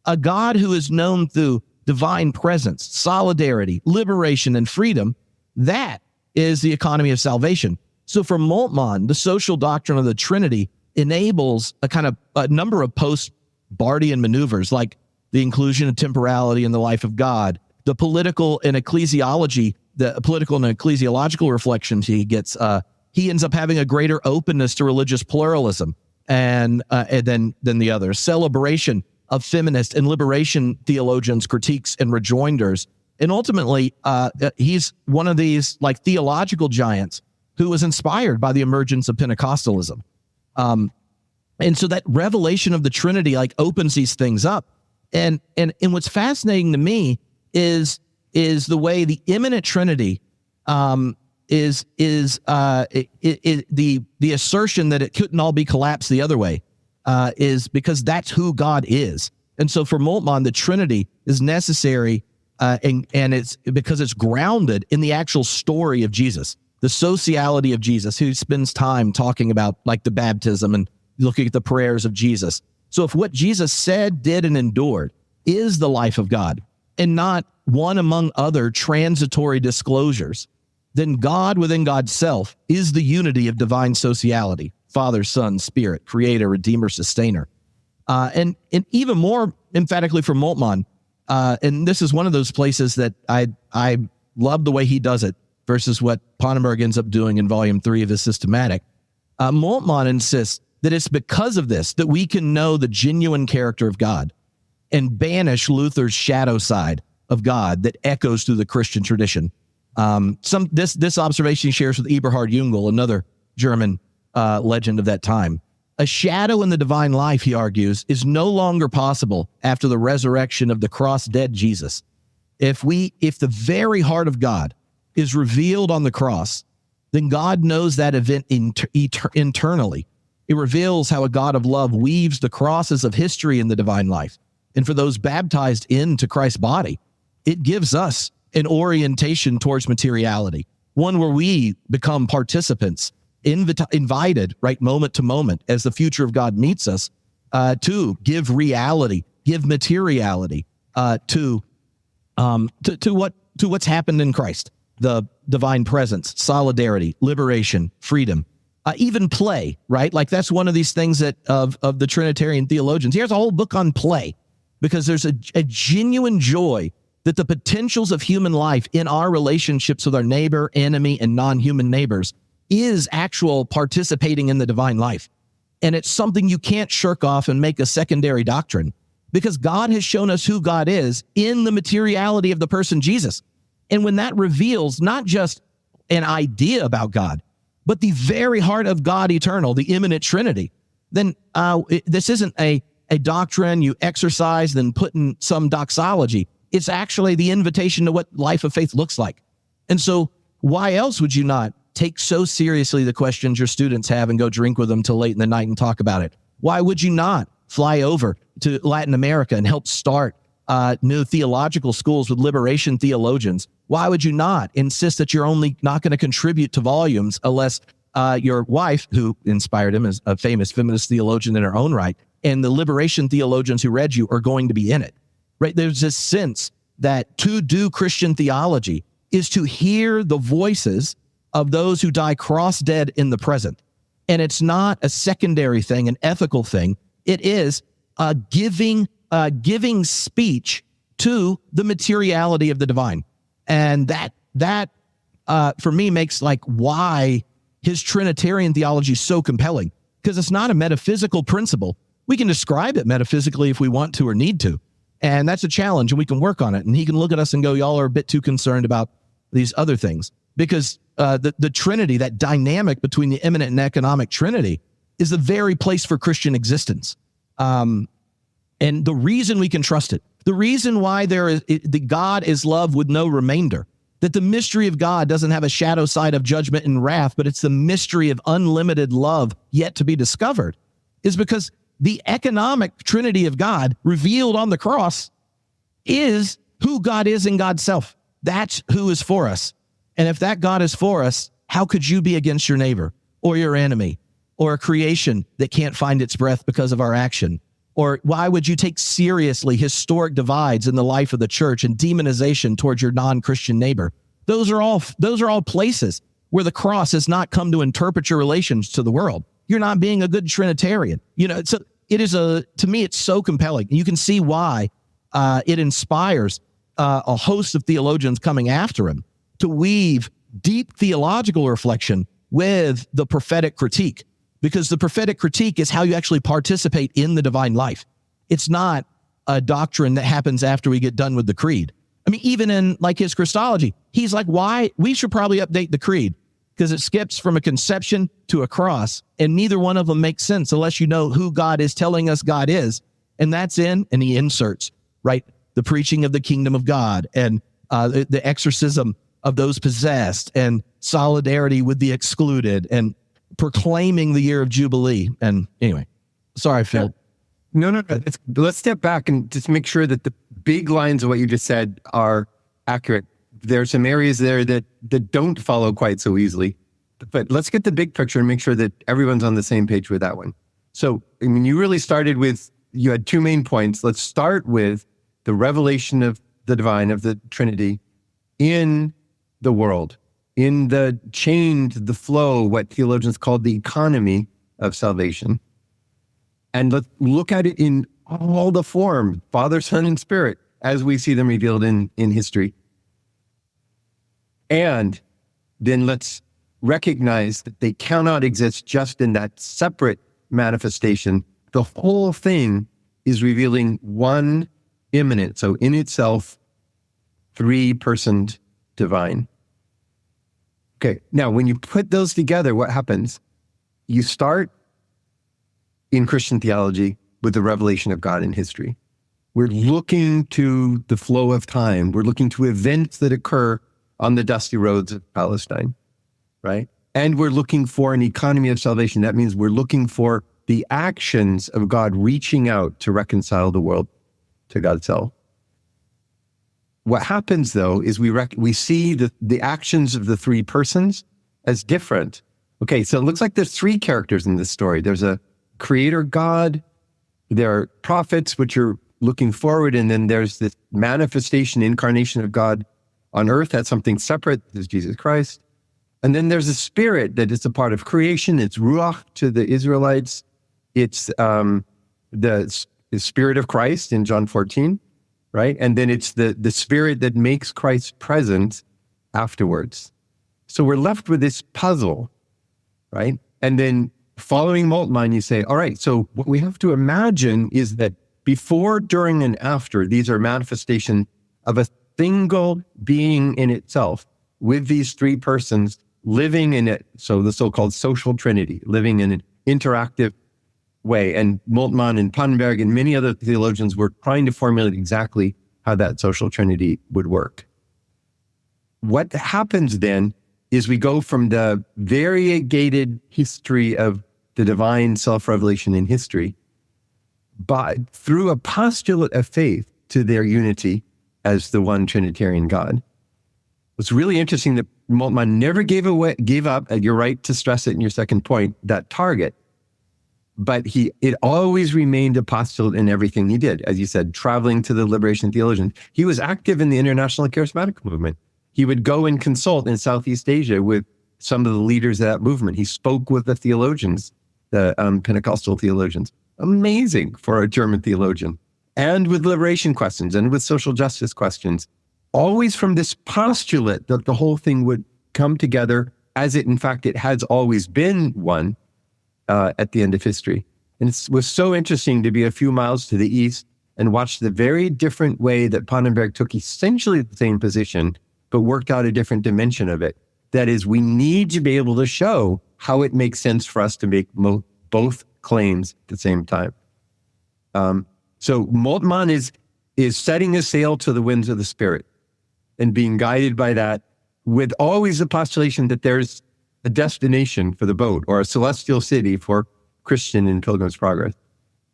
A God who is known through divine presence, solidarity, liberation, and freedom, that is the economy of salvation. So for Moltmann, the social doctrine of the Trinity enables a number of post-Barthian maneuvers, like the inclusion of temporality in the life of God, the political and ecclesiology, the political and ecclesiological reflections he gets. He ends up having a greater openness to religious pluralism and than the others. Celebration of feminist and liberation theologians' critiques and rejoinders. And ultimately, he's one of these like theological giants who was inspired by the emergence of Pentecostalism. And so that revelation of the Trinity like opens these things up. And what's fascinating to me is the way the immanent Trinity is the assertion that it couldn't all be collapsed the other way is because that's who God is. And so for Moltmann, the Trinity is necessary and it's because it's grounded in the actual story of Jesus, the sociality of Jesus, who spends time talking about like the baptism and looking at the prayers of Jesus. So if what Jesus said, did, and endured is the life of God and not one among other transitory disclosures, then God within God's self is the unity of divine sociality, Father, Son, Spirit, Creator, Redeemer, Sustainer. And even more emphatically for Moltmann, and this is one of those places that I love the way he does it versus what Pannenberg ends up doing in volume 3 of his systematic. Moltmann insists that it's because of this that we can know the genuine character of God and banish Luther's shadow side of God that echoes through the Christian tradition. This observation he shares with Eberhard Jungel, another German legend of that time. A shadow in the divine life, he argues, is no longer possible after the resurrection of the cross-dead Jesus. If the very heart of God is revealed on the cross, then God knows that event internally. It reveals how a God of love weaves the crosses of history in the divine life. And for those baptized into Christ's body, it gives us an orientation towards materiality, one where we become participants, invited, right, moment to moment, as the future of God meets us, to give reality, give materiality to what's happened in Christ, the divine presence, solidarity, liberation, freedom, even play, right? Like that's one of these things that of the Trinitarian theologians. Here's a whole book on play, because there's a genuine joy that the potentials of human life in our relationships with our neighbor, enemy, and non-human neighbors is actual participating in the divine life. And it's something you can't shirk off and make a secondary doctrine, because God has shown us who God is in the materiality of the person Jesus. And when that reveals not just an idea about God, but the very heart of God eternal, the immanent Trinity, then this isn't a doctrine you exercise, then put in some doxology. It's actually the invitation to what life of faith looks like. And so why else would you not take so seriously the questions your students have and go drink with them till late in the night and talk about it? Why would you not fly over to Latin America and help start new theological schools with liberation theologians? Why would you not insist that you're only not going to contribute to volumes unless your wife, who inspired him, is a famous feminist theologian in her own right, and the liberation theologians who read you are going to be in it? Right? There's this sense that to do Christian theology is to hear the voices of those who die cross-dead in the present. And it's not a secondary thing, an ethical thing. It is giving speech to the materiality of the divine. And that for me makes like why his Trinitarian theology is so compelling, because it's not a metaphysical principle. We can describe it metaphysically if we want to or need to. And that's a challenge, and we can work on it. And he can look at us and go, y'all are a bit too concerned about these other things. Because the Trinity, that dynamic between the immanent and economic Trinity, is the very place for Christian existence. And the reason we can trust it, the reason why the God is love with no remainder, that the mystery of God doesn't have a shadow side of judgment and wrath, but it's the mystery of unlimited love yet to be discovered, is because the economic Trinity of God revealed on the cross is who God is in God's self. That's who is for us. And if that God is for us, how could you be against your neighbor or your enemy or a creation that can't find its breath because of our action, Or why would you take seriously historic divides in the life of the church and demonization towards your non-Christian neighbor? Those are all places where the cross has not come to interpret your relations to the world. You're not being a good Trinitarian. To me, it's so compelling. You can see why it inspires a host of theologians coming after him to weave deep theological reflection with the prophetic critique, because the prophetic critique is how you actually participate in the divine life. It's not a doctrine that happens after we get done with the creed. I mean, even in like his Christology, he's like, why we should probably update the creed because it skips from a conception to a cross, and neither one of them makes sense unless you know who God is telling us God is. And that's and he inserts, right, the preaching of the kingdom of God and the exorcism of those possessed and solidarity with the excluded and proclaiming the year of Jubilee. And anyway, sorry, Phil. No. Let's step back and just make sure that the big lines of what you just said are accurate. There are some areas there that don't follow quite so easily, but let's get the big picture and make sure that everyone's on the same page with that one. So, I mean, you really started with, you had two main points. Let's start with the revelation of the divine, of the Trinity in the world, in the change, the flow, what theologians call the economy of salvation. And let's look at it in all the form, Father, Son, and Spirit, as we see them revealed in history. And then let's recognize that they cannot exist just in that separate manifestation. The whole thing is revealing one immanent, so in itself, three-personed divine. Okay, now when you put those together, what happens? You start in Christian theology with the revelation of God in history. We're looking to the flow of time. We're looking to events that occur on the dusty roads of Palestine, right? And we're looking for an economy of salvation. That means we're looking for the actions of God reaching out to reconcile the world to God's self. What happens, though, is we see the actions of the three persons as different. Okay, so it looks like there's three characters in this story. There's a creator God, there are prophets, which are looking forward, and then there's this manifestation, incarnation of God on earth. That's something separate. There's Jesus Christ. And then there's a spirit that is a part of creation. It's Ruach to the Israelites. It's the spirit of Christ in John 14. Right? And then it's the spirit that makes Christ present afterwards. So we're left with this puzzle, right? And then following Moltmann, you say, all right, so what we have to imagine is that before, during, and after, these are manifestation of a single being in itself with these three persons living in it. So the so-called social trinity, living in an interactive way. And Moltmann and Pannenberg and many other theologians were trying to formulate exactly how that social trinity would work. What happens then is we go from the variegated history of the divine self-revelation in history, but through a postulate of faith to their unity as the one Trinitarian God. It's really interesting that Moltmann never gave up, you're right to stress it in your second point, that target. But it always remained a postulate in everything he did. As you said, traveling to the liberation theologians. He was active in the international charismatic movement. He would go and consult in Southeast Asia with some of the leaders of that movement. He spoke with the theologians, the Pentecostal theologians. Amazing for a German theologian. And with liberation questions and with social justice questions. Always from this postulate that the whole thing would come together as it has always been one. At the end of history. And it was so interesting to be a few miles to the east and watch the very different way that Pannenberg took essentially the same position, but worked out a different dimension of it. That is, we need to be able to show how it makes sense for us to make both claims at the same time. So Moltmann is setting a sail to the winds of the Spirit and being guided by that with always the postulation that there's a destination for the boat or a celestial city for Christian in Pilgrim's Progress.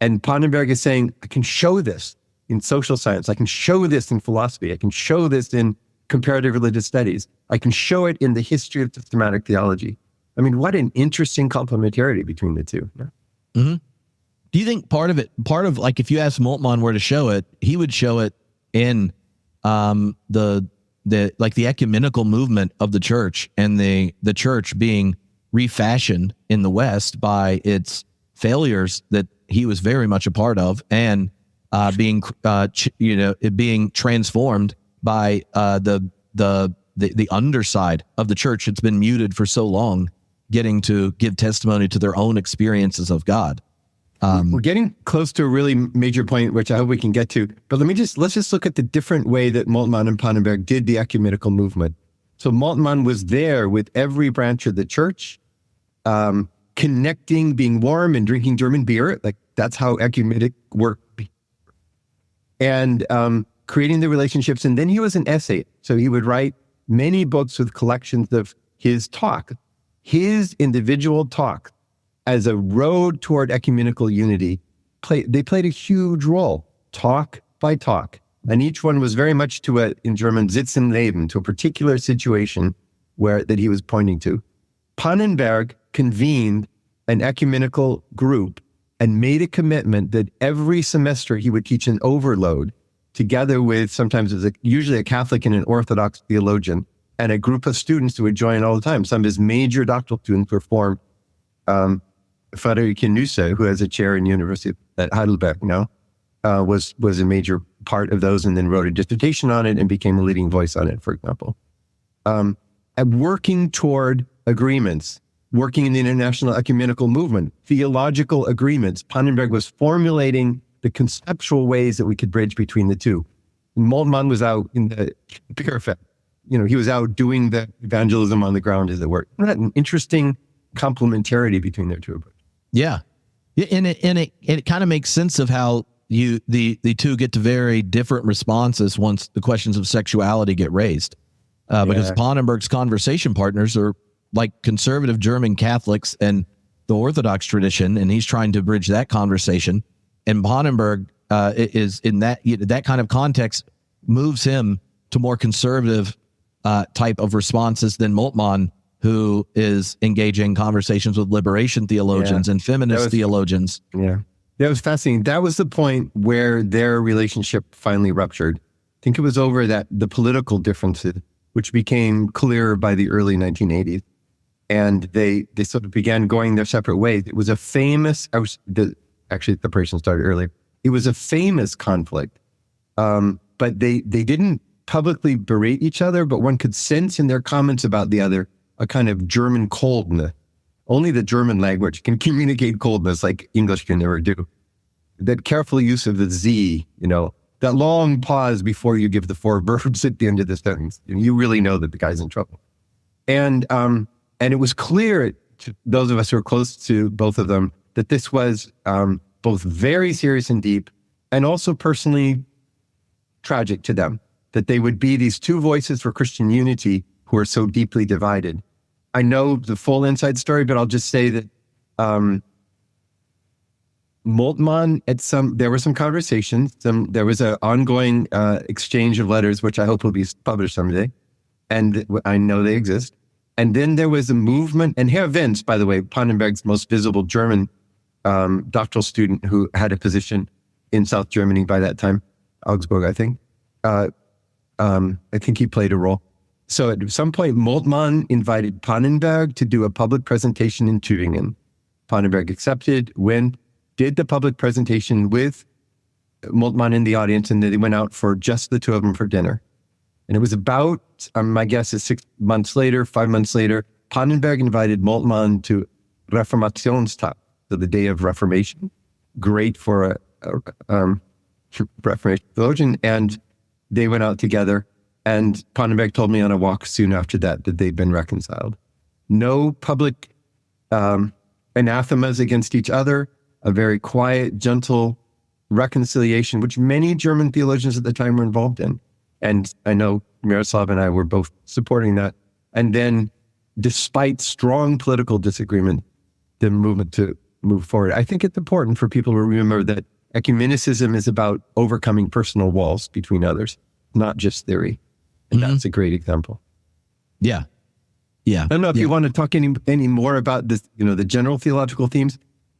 And Pannenberg is saying, I can show this in social science. I can show this in philosophy. I can show this in comparative religious studies. I can show it in the history of systematic theology. I mean, what an interesting complementarity between the two. Mm-hmm. Do you think part of like if you ask Moltmann where to show it, he would show it in the ecumenical movement of the church, and the church being refashioned in the West by its failures that he was very much a part of, and being transformed by the underside of the church. It's been muted for so long, getting to give testimony to their own experiences of God. We're getting close to a really major point, which I hope we can get to. But let's just look at the different way that Moltmann and Pannenberg did the ecumenical movement. So Moltmann was there with every branch of the church, connecting, being warm and drinking German beer. Like that's how ecumenic work. And creating the relationships. And then he was an essay. So he would write many books with collections of his talk, his individual talk as a road toward ecumenical unity. They played a huge role, talk by talk. And each one was very much in German, Sitz im Leben, to a particular situation that he was pointing to. Pannenberg convened an ecumenical group and made a commitment that every semester he would teach an overload together with usually a Catholic and an Orthodox theologian, and a group of students who would join all the time. Some of his major doctoral students were formed. Friedrich Nusse, who has a chair in University at Heidelberg now, was a major part of those, and then wrote a dissertation on it and became a leading voice on it, for example. And working toward agreements, working in the international ecumenical movement, theological agreements. Pannenberg was formulating the conceptual ways that we could bridge between the two. And Moltmann was out in the beer fest. He was out doing the evangelism on the ground, as it were. Isn't that an interesting complementarity between their two approaches? Yeah. And it kind of makes sense of how the two get to very different responses once the questions of sexuality get raised. Because Pannenberg's conversation partners are like conservative German Catholics and the Orthodox tradition, and he's trying to bridge that conversation. And Pannenberg is in that kind of context, moves him to more conservative type of responses than Moltmann, who is engaging conversations with liberation theologians and feminist theologians. Yeah, that was fascinating. That was the point where their relationship finally ruptured. I think it was over the political differences, which became clear by the early 1980s. And they sort of began going their separate ways. It was a famous, the separation started earlier. It was a famous conflict, but they didn't publicly berate each other, but one could sense in their comments about the other a kind of German coldness. Only the German language can communicate coldness like English can never do. That careful use of the Sie, that long pause before you give the four verbs at the end of the sentence. You really know that the guy's in trouble. And it was clear to those of us who are close to both of them that this was both very serious and deep, and also personally tragic to them, that they would be these two voices for Christian unity who are so deeply divided. I know the full inside story, but I'll just say that Moltmann, there were some conversations, there was an ongoing exchange of letters, which I hope will be published someday, and I know they exist. And then there was a movement, and Herr Wenz, by the way, Pannenberg's most visible German doctoral student who had a position in South Germany by that time, Augsburg, I think. I think he played a role. So at some point, Moltmann invited Pannenberg to do a public presentation in Tübingen. Pannenberg accepted, went, did the public presentation with Moltmann in the audience, and then they went out for just the two of them for dinner. And it was about, my guess is 5 months later, Pannenberg invited Moltmann to Reformationstag, so the day of Reformation. Great for a Reformation theologian. And they went out together. And Pannenberg told me on a walk soon after that they'd been reconciled. No public anathemas against each other, a very quiet, gentle reconciliation, which many German theologians at the time were involved in. And I know Miroslav and I were both supporting that. And then, despite strong political disagreement, the movement to move forward. I think it's important for people to remember that ecumenicism is about overcoming personal walls between others, not just theory. And that's a great example. Yeah. I don't know if you want to talk any more about this, the general theological themes.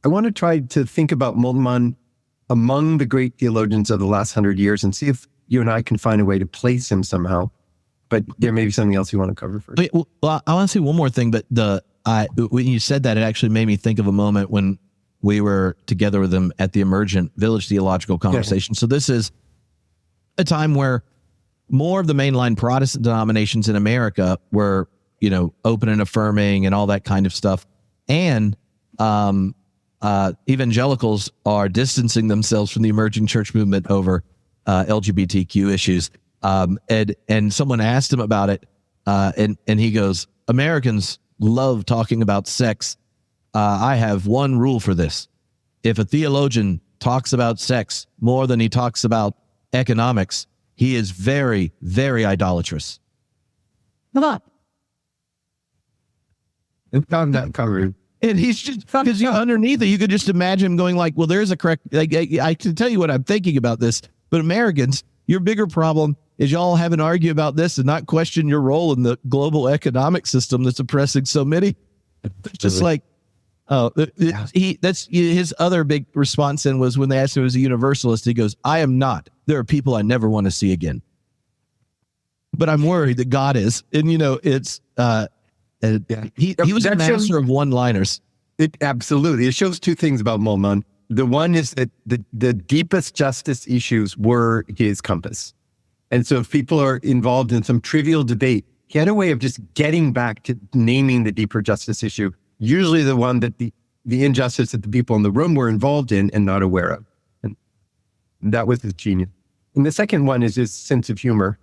I want to try to think about Moltmann among the great theologians of the last 100 years and see if you and I can find a way to place him somehow. But there may be something else you want to cover first. Wait, well, I want to say one more thing, but when you said that, it actually made me think of a moment when we were together with him at the Emergent Village Theological Conversation. So this is a time where more of the mainline Protestant denominations in America were, open and affirming and all that kind of stuff. And evangelicals are distancing themselves from the emerging church movement over LGBTQ issues. And someone asked him about it, and he goes, Americans love talking about sex. I have one rule for this. If a theologian talks about sex more than he talks about economics, he is very, very idolatrous. Come on. I'm not covered. And he's just, because underneath it, you could just imagine him going like, well, there's a correct, I can tell you what I'm thinking about this, but Americans, your bigger problem is y'all have an argue about this and not question your role in the global economic system that's oppressing so many. Just like, that's his other big response then was when they asked him as a universalist, he goes, I am not. There are people I never want to see again. But I'm worried that God is. And, it's, he was a master of one-liners. Absolutely. It shows two things about Moltmann. The one is that the deepest justice issues were his compass. And so if people are involved in some trivial debate, he had a way of just getting back to naming the deeper justice issue, usually the one that the injustice that the people in the room were involved in and not aware of. And that was his genius. And the second one is his sense of humor.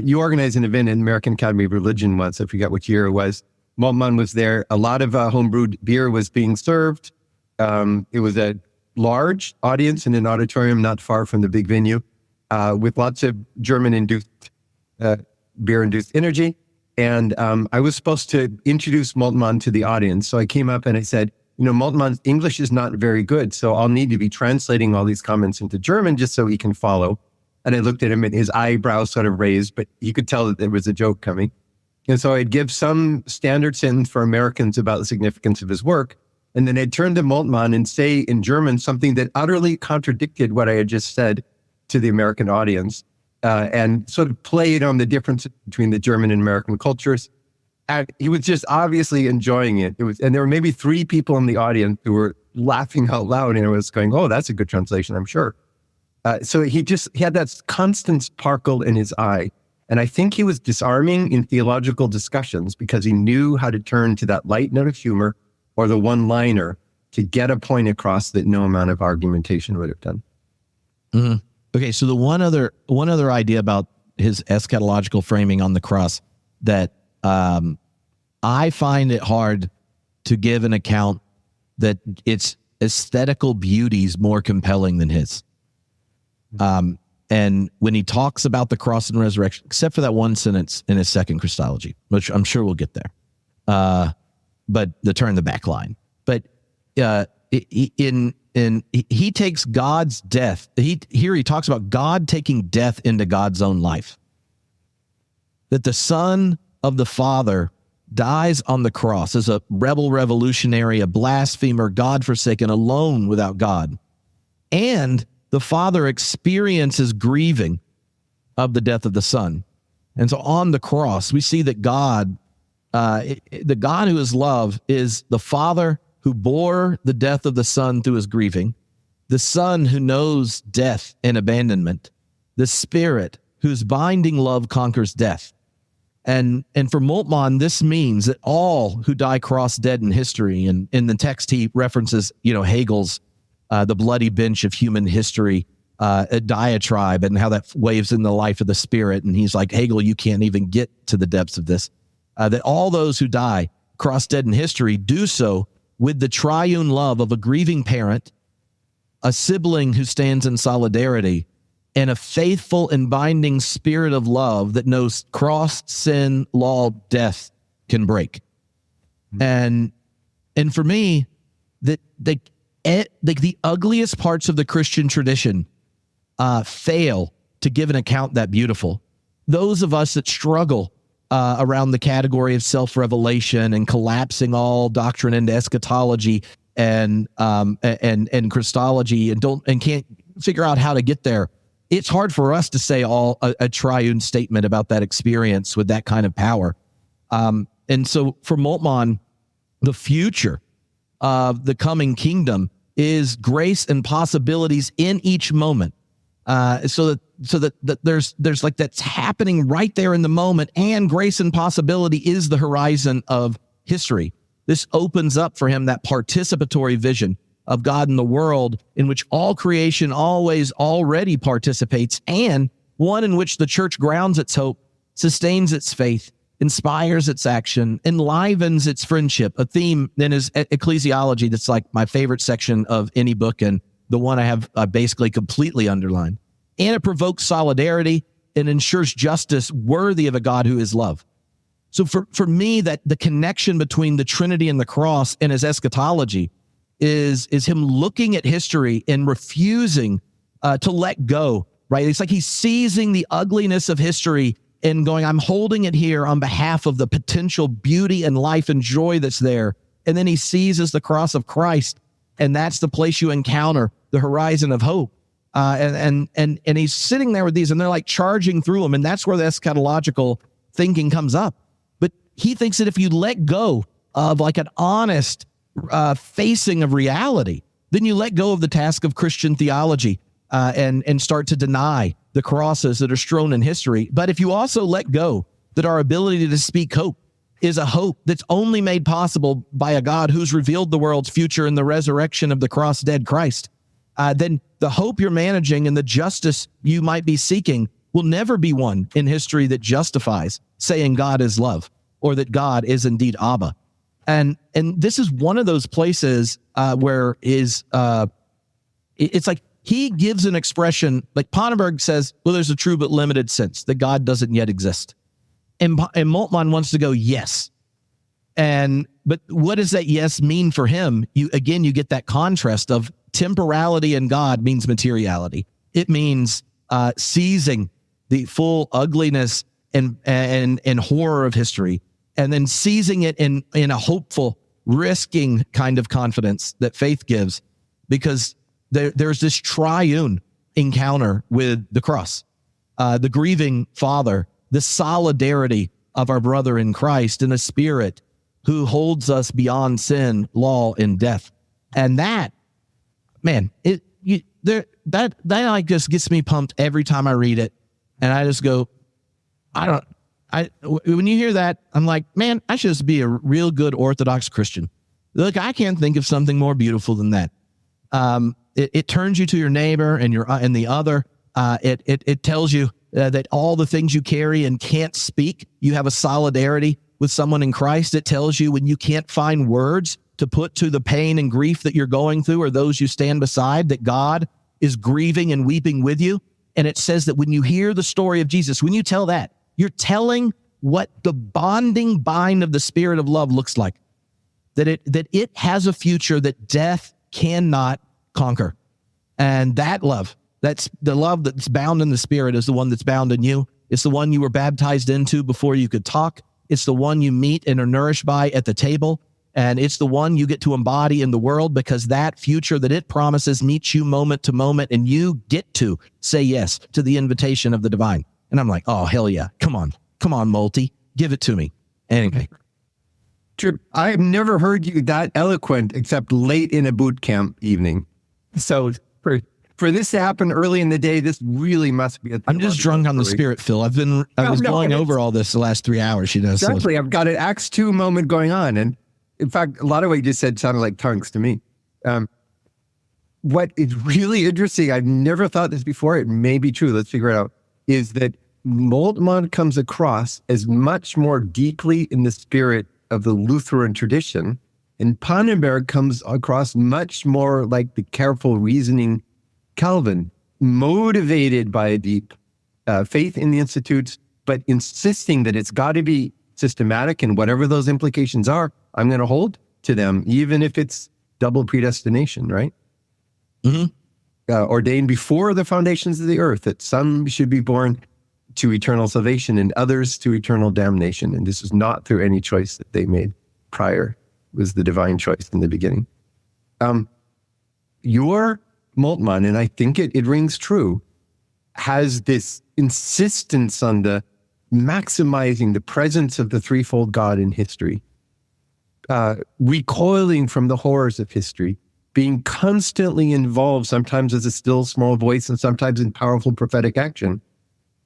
You organized an event in American Academy of Religion once. I forget which year it was. Moltmann was there. A lot of homebrewed beer was being served. It was a large audience in an auditorium not far from the big venue with lots of German-induced, beer-induced energy. And I was supposed to introduce Moltmann to the audience. So I came up and I said, Moltmann's English is not very good, so I'll need to be translating all these comments into German just so he can follow. And I looked at him and his eyebrows sort of raised, but you could tell that there was a joke coming. And so I'd give some standard sentence for Americans about the significance of his work. And then I'd turn to Moltmann and say in German something that utterly contradicted what I had just said to the American audience, and sort of played on the difference between the German and American cultures. And he was just obviously enjoying it. And there were maybe 3 people in the audience who were laughing out loud, and I was going, oh, that's a good translation, I'm sure. So he had that constant sparkle in his eye. And I think he was disarming in theological discussions because he knew how to turn to that light note of humor or the one-liner to get a point across that no amount of argumentation would have done. Mm-hmm. Okay, so the one other idea about his eschatological framing on the cross that I find it hard to give an account that its aesthetical beauty is more compelling than his. And when he talks about the cross and resurrection, except for that one sentence in his second Christology, which I'm sure we'll get there, but the turn the back line. But he takes God's death. He talks about God taking death into God's own life. That the Son of the Father dies on the cross as a rebel revolutionary, a blasphemer, God-forsaken, alone without God. And the Father experiences grieving of the death of the Son. And so on the cross, we see that God, the God who is love, is the Father who bore the death of the Son through his grieving, the Son who knows death and abandonment, the Spirit whose binding love conquers death. And for Moltmann, this means that all who die cross dead in history, and in the text he references, Hegel's the bloody bench of human history, a diatribe, and how that waves in the life of the Spirit. And he's like, Hegel, you can't even get to the depths of this. That all those who die cross dead in history do so with the triune love of a grieving parent, a sibling who stands in solidarity, and a faithful and binding spirit of love that knows cross, sin, law, death can break. And for me, the ugliest parts of the Christian tradition fail to give an account that beautiful. Those of us that struggle around the category of self-revelation and collapsing all doctrine into eschatology and Christology and can't figure out how to get there, it's hard for us to say a triune statement about that experience with that kind of power. And so for Moltmann, the future of the coming kingdom is grace and possibilities in each moment. So that there's like that's happening right there in the moment, and grace and possibility is the horizon of history. This opens up for him that participatory vision of God in the world in which all creation always already participates, and one in which the church grounds its hope, sustains its faith, inspires its action, enlivens its friendship. A theme then is ecclesiology. That's like my favorite section of any book, and the one I have basically completely underlined. And it provokes solidarity and ensures justice worthy of a God who is love. So for me, that the connection between the Trinity and the cross and his eschatology is him looking at history and refusing to let go, right? It's like he's seizing the ugliness of history and going, I'm holding it here on behalf of the potential beauty and life and joy that's there. And then he seizes the cross of Christ, and that's the place you encounter the horizon of hope. And he's sitting there with these, and they're like charging through them, and that's where the eschatological thinking comes up. But he thinks that if you let go of like an honest facing of reality, then you let go of the task of Christian theology and start to deny the crosses that are strewn in history. But if you also let go that our ability to speak hope is a hope that's only made possible by a God who's revealed the world's future in the resurrection of the cross-dead Christ, then the hope you're managing and the justice you might be seeking will never be one in history that justifies saying God is love or that God is indeed Abba. And this is one of those places where it's like he gives an expression, like Pannenberg says, well, there's a true but limited sense that God doesn't yet exist. And Moltmann wants to go, yes. But what does that yes mean for him? You get that contrast of temporality in God means materiality. It means seizing the full ugliness and horror of history, and then seizing it in a hopeful, risking kind of confidence that faith gives, because there's this triune encounter with the cross, the grieving Father, the solidarity of our brother in Christ, and a Spirit who holds us beyond sin, law, and death. And that, man, that like just gets me pumped every time I read it. And I just go, when you hear that, I'm like, man, I should just be a real good Orthodox Christian. Look, I can't think of something more beautiful than that. It turns you to your neighbor and the other. It tells you that all the things you carry and can't speak, you have a solidarity with someone in Christ. It tells you when you can't find words to put to the pain and grief that you're going through or those you stand beside, that God is grieving and weeping with you. And it says that when you hear the story of Jesus, when you tell that, you're telling what the bonding bind of the Spirit of love looks like, that it has a future that death cannot conquer. And that love, that's the love that's bound in the Spirit, is the one that's bound in you. It's the one you were baptized into before you could talk. It's the one you meet and are nourished by at the table. And it's the one you get to embody in the world, because that future that it promises meets you moment to moment, and you get to say yes to the invitation of the divine. And I'm like, oh, hell yeah. Come on, Multi. Give it to me. Anyway. Trip, I have never heard you that eloquent except late in a boot camp evening. So for this to happen early in the day, this really must be I'm just drunk on the Spirit, Phil. I was going over all this the last 3 hours, Exactly. So. I've got an Acts 2 moment going on. And in fact, a lot of what you just said sounded like tongues to me. What is really interesting, I've never thought this before, it may be true, let's figure it out, is that Moltmann comes across as much more deeply in the spirit of the Lutheran tradition, and Pannenberg comes across much more like the careful reasoning Calvin, motivated by a deep faith in the institutes, but insisting that it's got to be systematic, and whatever those implications are, I'm going to hold to them, even if it's double predestination, right? Mm-hmm. Ordained before the foundations of the earth, that some should be born to eternal salvation and others to eternal damnation. And this is not through any choice that they made prior. It was the divine choice in the beginning. Your Moltmann, and I think it rings true, has this insistence on the maximizing the presence of the threefold God in history, recoiling from the horrors of history, being constantly involved, sometimes as a still small voice and sometimes in powerful prophetic action,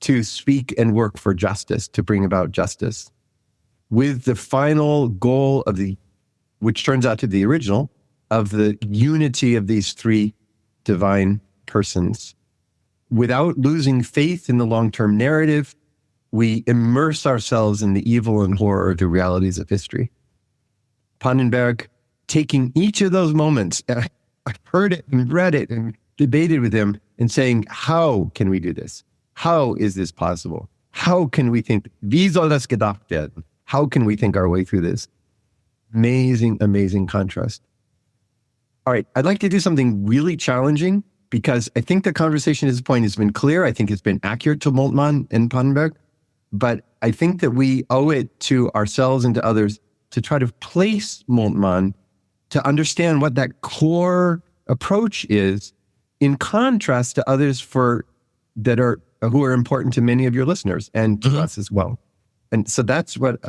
to speak and work for justice, to bring about justice, with the final goal of which turns out to be the original, of the unity of these three divine persons. Without losing faith in the long-term narrative, we immerse ourselves in the evil and horror of the realities of history. Pannenberg, taking each of those moments, I've heard it and read it and debated with him and saying, how can we do this? How is this possible? How can we think, wie soll das gedacht werden? How can we think our way through this? Amazing, amazing contrast. All right, I'd like to do something really challenging because I think the conversation at this point has been clear. I think it's been accurate to Moltmann and Pannenberg, but I think that we owe it to ourselves and to others to try to place Moltmann to understand what that core approach is in contrast to others who are important to many of your listeners and to us as well. And so that's what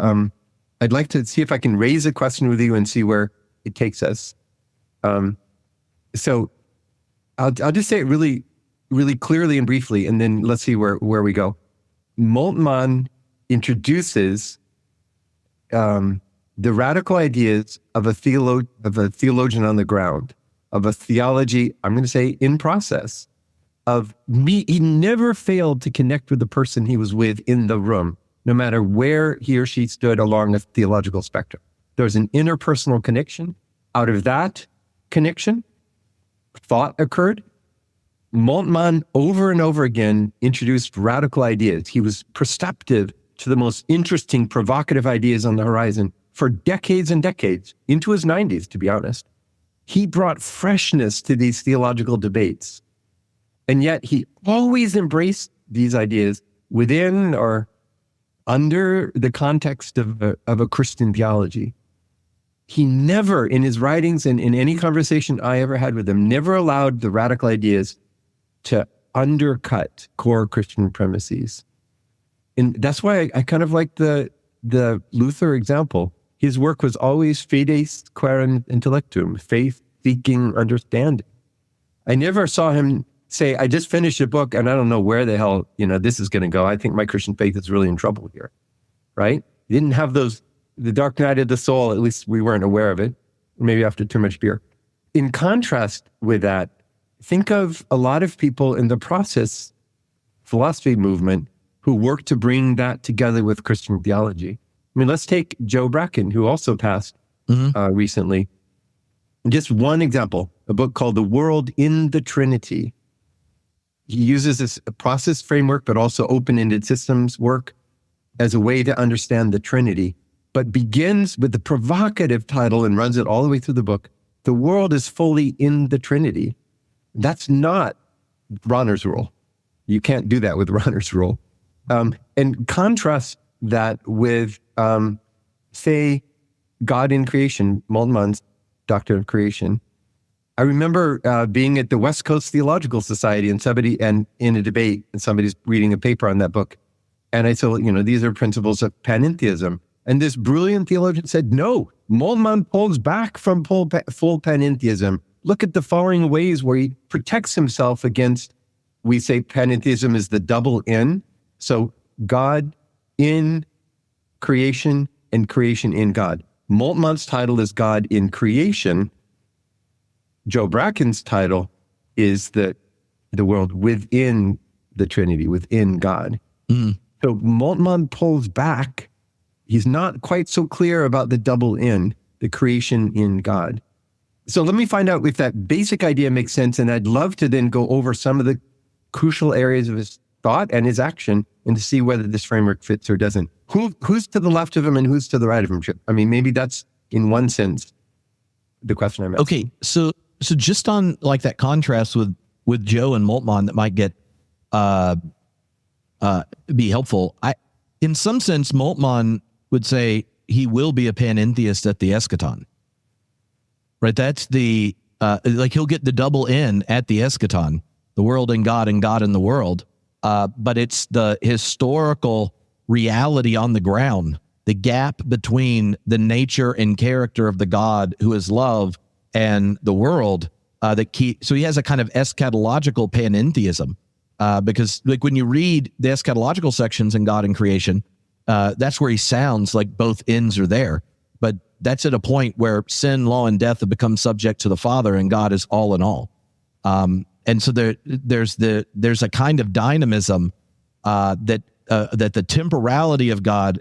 I'd like to see if I can raise a question with you and see where it takes us. So I'll just say it really, really clearly and briefly, and then let's see where we go. Moltmann introduces the radical ideas of a theologian on the ground, of a theology, I'm going to say in process, he never failed to connect with the person he was with in the room, no matter where he or she stood along a theological spectrum. There's an interpersonal connection. Out of that connection, thought occurred. Moltmann over and over again introduced radical ideas. He was perceptive to the most interesting, provocative ideas on the horizon for decades and decades, into his 90s, to be honest. He brought freshness to these theological debates. And yet he always embraced these ideas within or under the context of a Christian theology. He never, in his writings and in any conversation I ever had with him, never allowed the radical ideas to undercut core Christian premises. And that's why I kind of like the Luther example. His work was always fides quaerens intellectum, faith-seeking understanding. I never saw him say, I just finished a book and I don't know where the hell, this is going to go. I think my Christian faith is really in trouble here, right? He didn't have the dark night of the soul, at least we weren't aware of it, maybe after too much beer. In contrast with that, think of a lot of people in the process philosophy movement who work to bring that together with Christian theology. I mean, let's take Joe Bracken, who also passed recently. Just one example, a book called The World in the Trinity. He uses this process framework, but also open-ended systems work as a way to understand the Trinity, but begins with the provocative title and runs it all the way through the book. The world is fully in the Trinity. That's not Rahner's rule. You can't do that with Rahner's rule. And contrast that with, say, God in creation, Moltmann's doctrine of creation. I remember being at the West Coast Theological Society and in a debate, and somebody's reading a paper on that book. And I said, these are principles of panentheism. And this brilliant theologian said, no, Moltmann pulls back from full panentheism. Look at the following ways where he protects himself against, we say panentheism is the double in. So God in creation and creation in God. Moltmann's title is God in creation. Joe Bracken's title is the world within the Trinity, within God. So Moltmann pulls back. He's not quite so clear about the double in, the creation in God. So let me find out if that basic idea makes sense, and I'd love to then go over some of the crucial areas of his thought and his action and to see whether this framework fits or doesn't. Who's to the left of him and who's to the right of him? I mean, maybe that's, in one sense, the question I'm asking. Okay, so just on like that contrast with Joe and Moltmann that might get be helpful. In some sense, Moltmann would say he will be a panentheist at the eschaton. Right? That's the like he'll get the double in at the eschaton, the world and God in the world. But it's the historical reality on the ground, the gap between the nature and character of the God who is love and the world so he has a kind of eschatological panentheism, because like when you read the eschatological sections in God and creation, that's where he sounds like both ends are there. But that's at a point where sin, law, and death have become subject to the Father, and God is all in all. And so there's a kind of dynamism that the temporality of God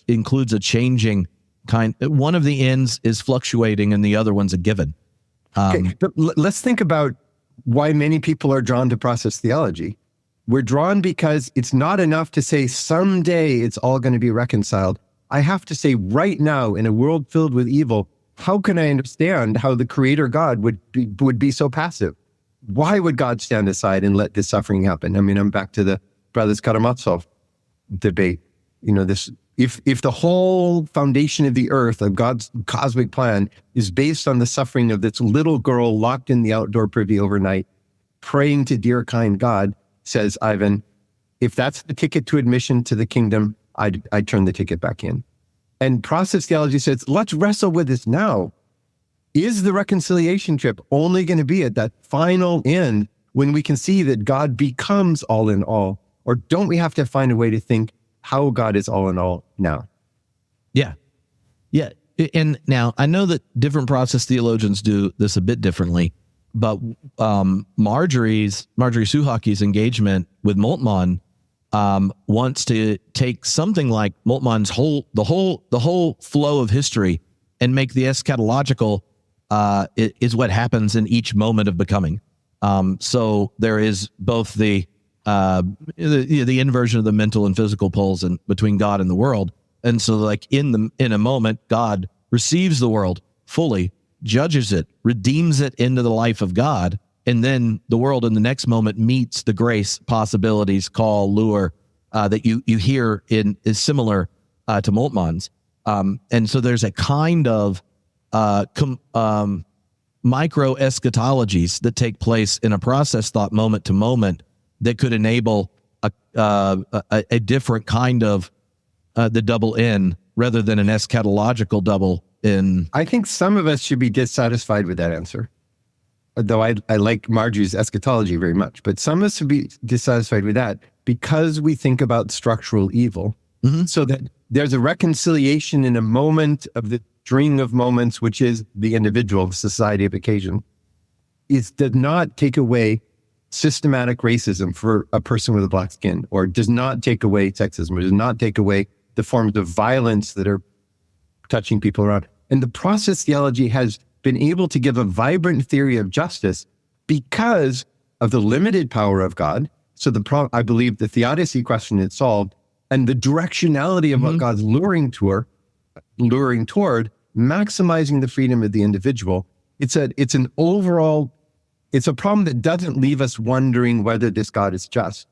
includes a changing kind. One of the ends is fluctuating, and the other one's a given. Okay, but let's think about why many people are drawn to process theology. We're drawn because it's not enough to say someday it's all going to be reconciled. I have to say right now, in a world filled with evil, how can I understand how the Creator God would be so passive? Why would God stand aside and let this suffering happen? I mean, I'm back to the brothers Karamazov debate. You know, this if the whole foundation of the earth, of God's cosmic plan, is based on the suffering of this little girl locked in the outdoor privy overnight, praying to dear kind God, says Ivan, if that's the ticket to admission to the kingdom, I'd turn the ticket back in. And process theology says, let's wrestle with this now. Is the reconciliation trip only going to be at that final end when we can see that God becomes all in all? Or don't we have to find a way to think how God is all in all now? Yeah. Yeah. And now I know that different process theologians do this a bit differently, but Marjorie Suhaki's engagement with Moltmann wants to take something like Moltmann's the whole flow of history and make the eschatological is what happens in each moment of becoming. So there is both the inversion of the mental and physical poles between God and the world. And so like in a moment, God receives the world fully, judges it, redeems it into the life of God. And then the world in the next moment meets the grace, possibilities, call, lure, that you hear is similar to Moltmann's. And so there's a kind of micro eschatologies that take place in a process thought moment to moment that could enable a different kind of the double in rather than an eschatological double in. I think some of us should be dissatisfied with that answer, though I like Marjorie's eschatology very much. But some of us should be dissatisfied with that because we think about structural evil. Mm-hmm. So that there's a reconciliation in a moment of the string of moments, which is the individual, the society of occasion. It does not take away systematic racism for a person with a black skin, or does not take away sexism, or does not take away the forms of violence that are touching people around. And the process theology has been able to give a vibrant theory of justice because of the limited power of God. So I believe the theodicy question is solved, and the directionality of what God's luring toward, maximizing the freedom of the individual. It's a problem that doesn't leave us wondering whether this God is just.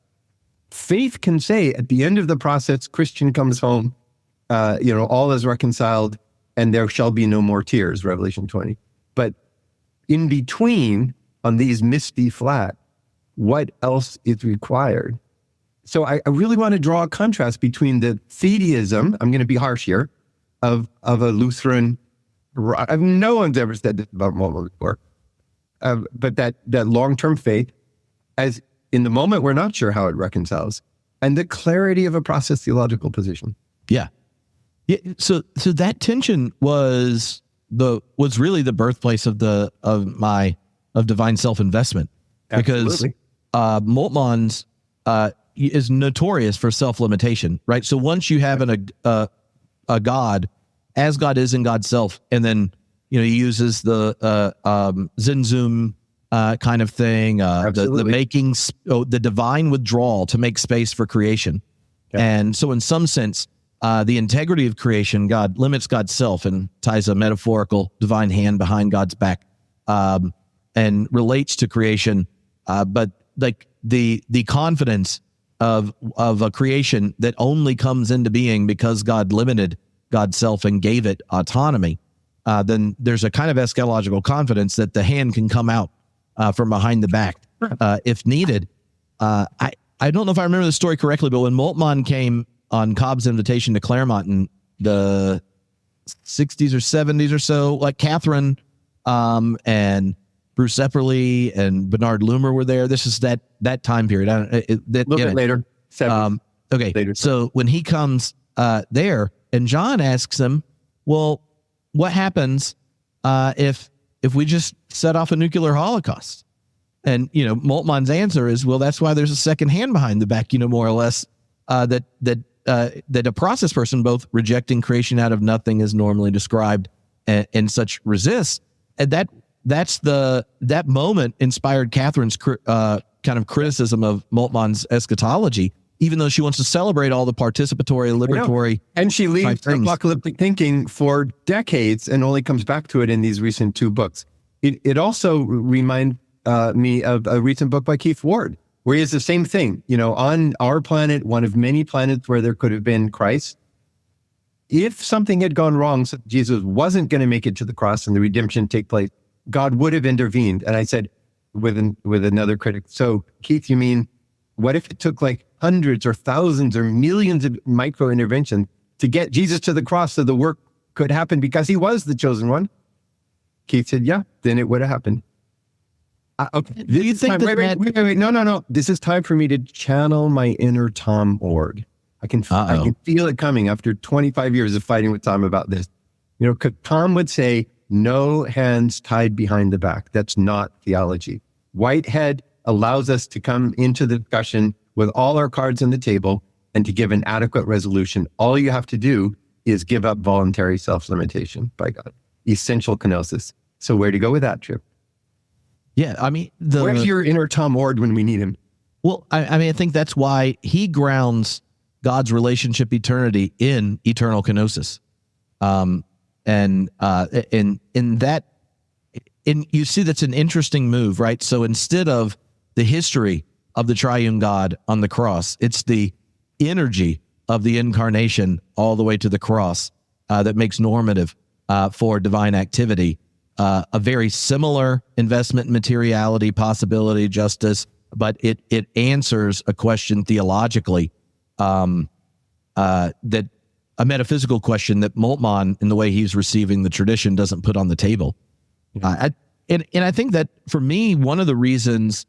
Faith can say at the end of the process, Christian comes home, all is reconciled, and there shall be no more tears, Revelation 20. But in between, on these misty flat, what else is required? So I really want to draw a contrast between the theism, I'm going to be harsh here, of a Lutheran. No one's ever said this about Moltmann before, but that long-term faith, as in the moment we're not sure how it reconciles, and the clarity of a process theological position. Yeah. So that tension was really the birthplace of divine self-investment, because Moltmann's is notorious for self-limitation, right? So once you have a God as God is in God's self, and then he uses the Zinzum kind of thing, the making the divine withdrawal to make space for creation. Yeah. And so in some sense, the integrity of creation, God limits God's self and ties a metaphorical divine hand behind God's back, and relates to creation. But like the confidence of a creation that only comes into being because God limited God's self and gave it autonomy, then there's a kind of eschatological confidence that the hand can come out from behind the back if needed. I don't know if I remember the story correctly, but when Moltmann came on Cobb's invitation to Claremont in the 60s or 70s or so, like Catherine and Bruce Epperly and Bernard Loomer were there. This is that time period. A little bit later. Okay, later. So when he comes there, and John asks him, well, what happens if we just set off a nuclear holocaust? And, Moltmann's answer is, well, that's why there's a second hand behind the back, more or less, that a process person, both rejecting creation out of nothing as normally described and such resists. And that moment inspired Catherine's kind of criticism of Moltmann's eschatology, even though she wants to celebrate all the participatory, liberatory. And she leaves apocalyptic thinking for decades and only comes back to it in these recent 2 books. It also reminds me of a recent book by Keith Ward, where he has the same thing. On our planet, one of many planets where there could have been Christ, if something had gone wrong, so Jesus wasn't going to make it to the cross and the redemption take place, God would have intervened. And I said with another critic, so Keith, you mean, what if it took like hundreds or thousands or millions of micro interventions to get Jesus to the cross so the work could happen because he was the chosen one? Keith said, yeah, then it would have happened. Okay. Do you think wait. No. This is time for me to channel my inner Tom Ord. I can feel it coming after 25 years of fighting with Tom about this. Tom would say, no hands tied behind the back. That's not theology. Whitehead allows us to come into the discussion with all our cards on the table and to give an adequate resolution. All you have to do is give up voluntary self-limitation by God. Essential kenosis. So where to go with that, Trip? Yeah, I mean, where's your inner Tom Ord when we need him? Well, I think that's why he grounds God's relationship eternity in eternal kenosis. And you see that's an interesting move, right? So instead of the history of the triune God on the cross, it's the energy of the incarnation all the way to the cross that makes normative for divine activity. A very similar investment in materiality, possibility, justice, but it answers a question theologically, that a metaphysical question that Moltmann, in the way he's receiving the tradition, doesn't put on the table. And I think that for me, one of the reasons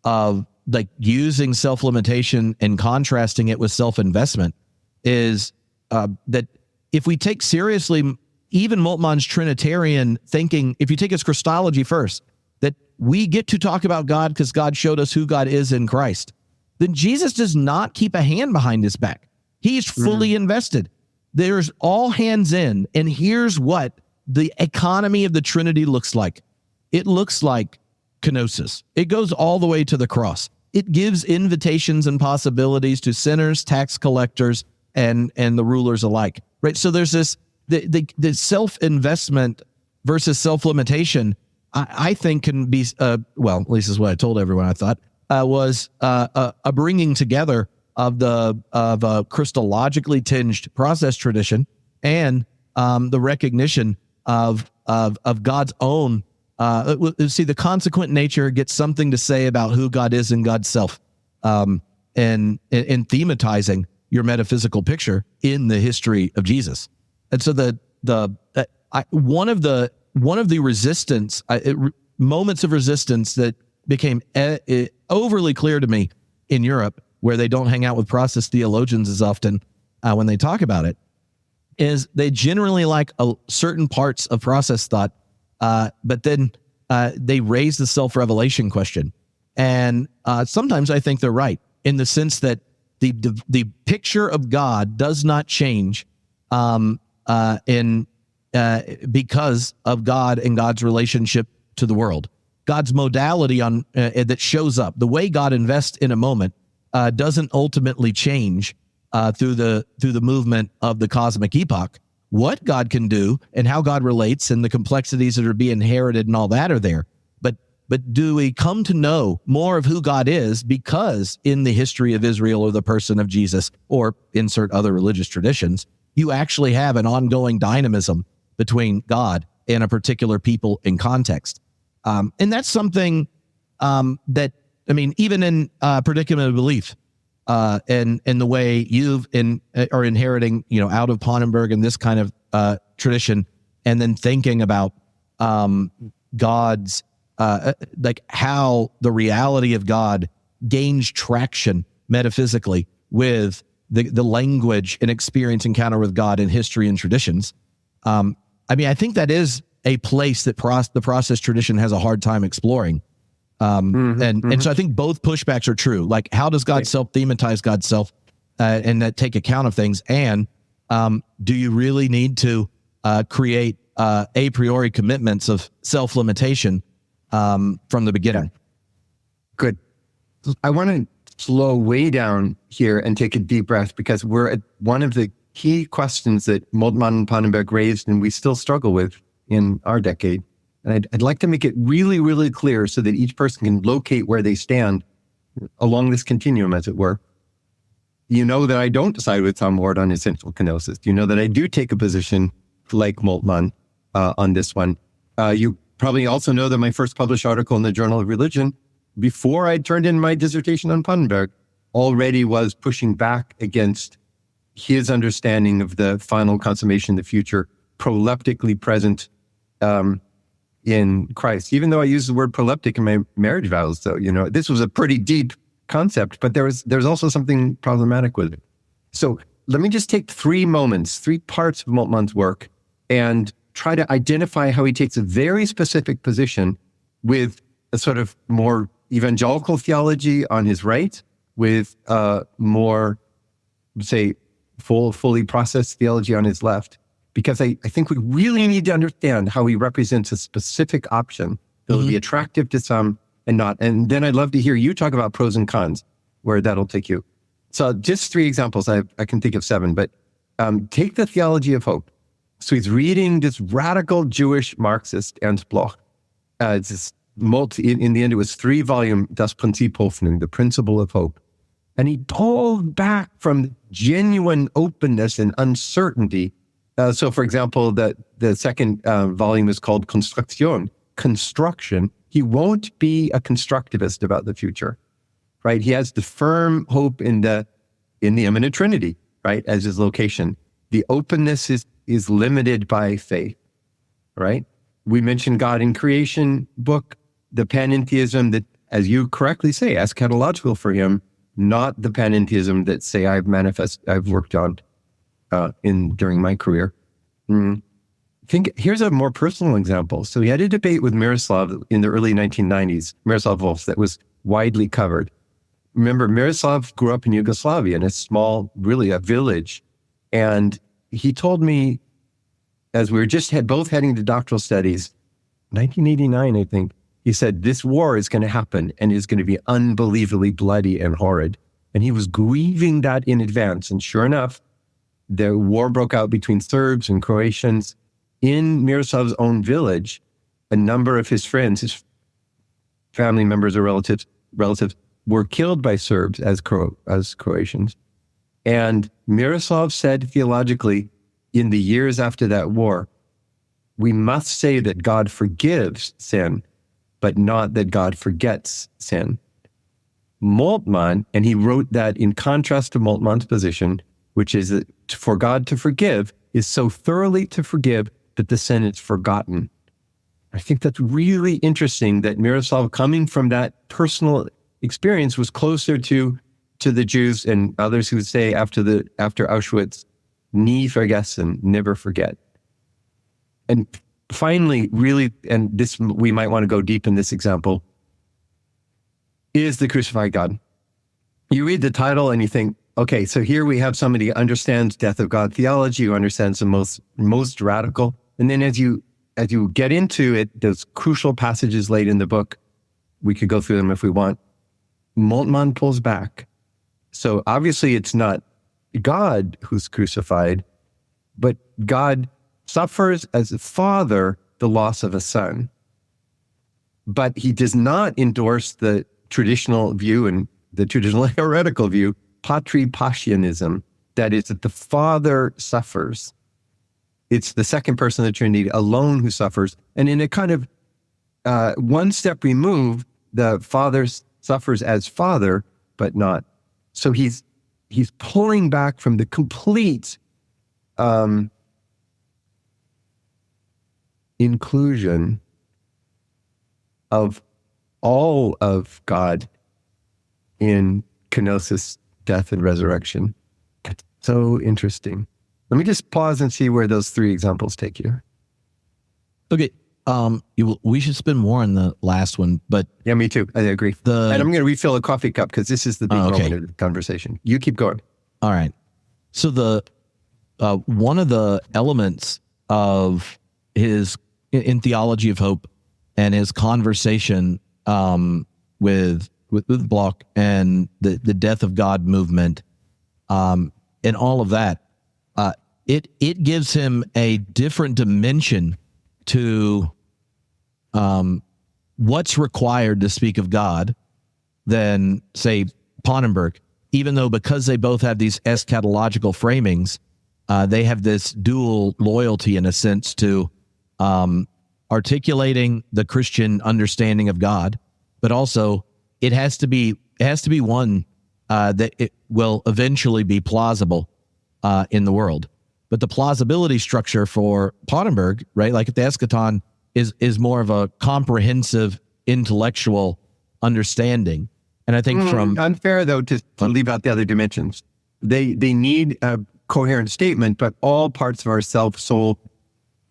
of like using self-limitation and contrasting it with self-investment is that if we take seriously even Moltmann's Trinitarian thinking, if you take his Christology first, that we get to talk about God because God showed us who God is in Christ, then Jesus does not keep a hand behind his back. He's fully invested. There's all hands in, and here's what the economy of the Trinity looks like. It looks like kenosis. It goes all the way to the cross. It gives invitations and possibilities to sinners, tax collectors, and the rulers alike. Right? So there's this the self-investment versus self-limitation, I think can be, well, at least is what I told everyone I thought, was a bringing together of a Christologically tinged process tradition and the recognition of God's own, see, the consequent nature gets something to say about who God is and God's self, and thematizing your metaphysical picture in the history of Jesus. And so one of the resistance moments of resistance that became overly clear to me in Europe, where they don't hang out with process theologians as often when they talk about it, is they generally like certain parts of process thought, but then they raise the self-revelation question. And sometimes I think they're right in the sense that the picture of God does not change because of God and God's relationship to the world. God's modality that shows up, the way God invests in a moment, doesn't ultimately change through the movement of the cosmic epoch. What God can do and how God relates and the complexities that are being inherited and all that are there. But do we come to know more of who God is because in the history of Israel or the person of Jesus, or insert other religious traditions, you actually have an ongoing dynamism between God in a particular people in context. And that's something that, I mean, even in predicament of belief, and in the way are inheriting, out of Pannenberg and this kind of tradition, and then thinking about God's, like how the reality of God gains traction metaphysically with the language and experience encounter with God in history and traditions. I mean, I think that is a place that the process tradition has a hard time exploring. And so I think both pushbacks are true. Like, how does God self-thematize God's self and that take account of things? And do you really need to create a priori commitments of self-limitation from the beginning? Yeah. Good. I want to slow way down here and take a deep breath, because we're at one of the key questions that Moltmann and Pannenberg raised and we still struggle with in our decade. And I'd like to make it really, really clear so that each person can locate where they stand along this continuum, as it were. You know that I don't side with Tom Ward on essential kenosis. You know that I do take a position like Moltmann on this one. You probably also know that my first published article in the Journal of Religion, before I turned in my dissertation on Pannenberg, already was pushing back against his understanding of the final consummation, the future, proleptically present in Christ. Even though I use the word proleptic in my marriage vows, so this was a pretty deep concept, but there's also something problematic with it. So let me just take 3 parts of Moltmann's work, and try to identify how he takes a very specific position with a sort of more evangelical theology on his right, with more, say, fully processed theology on his left. Because I think we really need to understand how he represents a specific option that will be attractive to some and not. And then I'd love to hear you talk about pros and cons, where that'll take you. So just 3 examples. I can think of 7, but take the theology of hope. So he's reading this radical Jewish Marxist, Ernst Bloch. It's this in the end, it was 3-volume Das Prinzip Hoffnung, the Principle of Hope. And he pulled back from genuine openness and uncertainty. So, for example, the second volume is called Konstruktion, construction. He won't be a constructivist about the future, right? He has the firm hope in the immanent Trinity, right, as his location. The openness is limited by faith, right? We mentioned God in Creation book, the panentheism that, as you correctly say, eschatological for him, not the panentheism that, say, I've worked on during my career. Here's a more personal example. So he had a debate with Miroslav in the early 1990s, Miroslav Volf, that was widely covered. Remember, Miroslav grew up in Yugoslavia, in a small, really a village. And he told me, as we were both heading to doctoral studies, 1989, I think, he said, this war is going to happen and is going to be unbelievably bloody and horrid. And he was grieving that in advance. And sure enough, the war broke out between Serbs and Croatians. In Miroslav's own village, a number of his friends, his family members or relatives were killed by Serbs as Croatians. And Miroslav said theologically, in the years after that war, we must say that God forgives sin, but not that God forgets sin. Moltmann, and he wrote that in contrast to Moltmann's position, which is that for God to forgive is so thoroughly to forgive that the sin is forgotten. I think that's really interesting that Miroslav, coming from that personal experience, was closer to the Jews and others who would say after Auschwitz, nie vergessen, never forget. And finally, really, and this we might want to go deep in this example, is the crucified God. You read the title and you think, okay, so here we have somebody who understands death of God theology, who understands the most radical. And then as you get into it, those crucial passages late in the book, we could go through them if we want. Moltmann pulls back. So obviously it's not God who's crucified, but God suffers as a father the loss of a son. But he does not endorse the traditional view and the traditional heretical view, patripassianism, that is that the father suffers. it's the second person of the Trinity alone who suffers. And in a kind of one step removed, the Father suffers as Father, but not. So he's pulling back from the complete inclusion of all of God in kenosis, death, and resurrection. That's so interesting. Let me just pause and see where those three examples take you. Okay. We should spend more on the last one, but yeah, me too. I agree. And I'm going to refill a coffee cup because this is the big moment of the conversation. You keep going. All right. So the one of the elements of his in Theology of Hope and his conversation with Bloch and the Death of God movement and all of that, it gives him a different dimension to what's required to speak of God than, say, Pannenberg, even though because they both have these eschatological framings, they have this dual loyalty in a sense to articulating the Christian understanding of God, but also it has to be one that it will eventually be plausible in the world. But the plausibility structure for Pannenberg, right, like at the eschaton, is more of a comprehensive intellectual understanding. And I think from unfair though to leave out the other dimensions. They need a coherent statement, but all parts of our self, soul,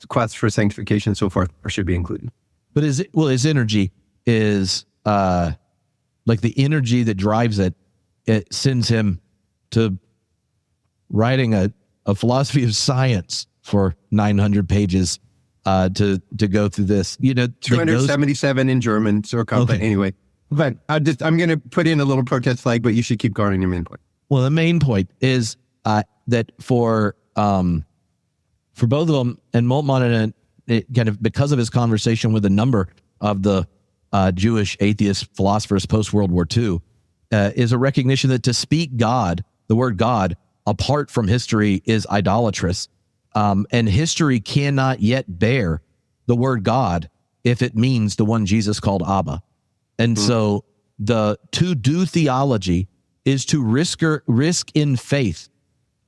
quest for sanctification, and so forth, should be included. But his energy is like the energy that drives it. It sends him to writing a philosophy of science for 900 pages to go through this. 277 in German, so complex. Anyway, but I'm going to put in a little protest flag, but you should keep guarding your main point. Well, the main point is that for both of them, and Moltmann, it kind of because of his conversation with a number of the Jewish atheist philosophers post World War II, is a recognition that to speak God, the word God, apart from history is idolatrous, and history cannot yet bear the word God if it means the one Jesus called Abba. And so to do theology is to risk in faith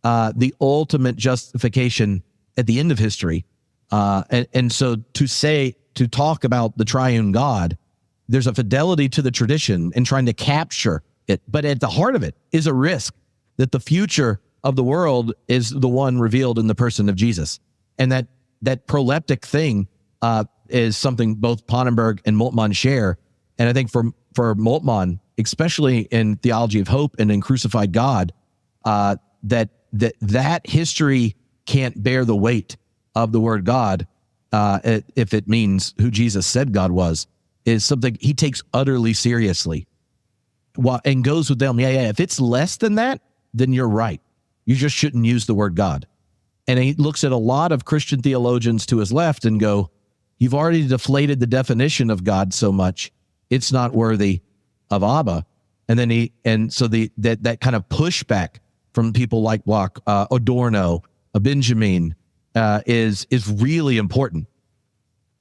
the ultimate justification at the end of history. And so to talk about the triune God, there's a fidelity to the tradition in trying to capture it. But at the heart of it is a risk that the future of the world is the one revealed in the person of Jesus. And that proleptic thing is something both Pannenberg and Moltmann share. And I think for Moltmann, especially in Theology of Hope and in Crucified God, that history can't bear the weight of the word God if it means who Jesus said God was, is something he takes utterly seriously. And goes with them, if it's less than that, then you're right. You just shouldn't use the word God. And he looks at a lot of Christian theologians to his left and go, you've already deflated the definition of God so much, it's not worthy of Abba. And then that kind of pushback from people like Bloch, Adorno, Benjamin, is really important.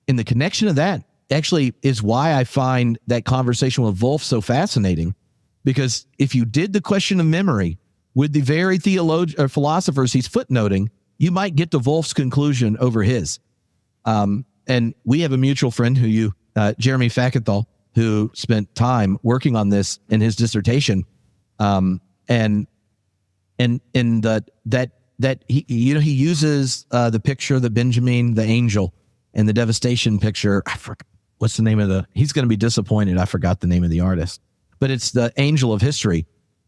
And the connection of that actually is why I find that conversation with Wolff so fascinating, because if you did the question of memory with the very philosophers he's footnoting, you might get to Wolff's conclusion over his. And we have a mutual friend Jeremy Fackenthal, who spent time working on this in his dissertation. And that he uses the picture of the Benjamin, the angel, and the devastation picture. I forgot what's the name of he's going to be disappointed. I forgot the name of the artist, but it's the angel of history.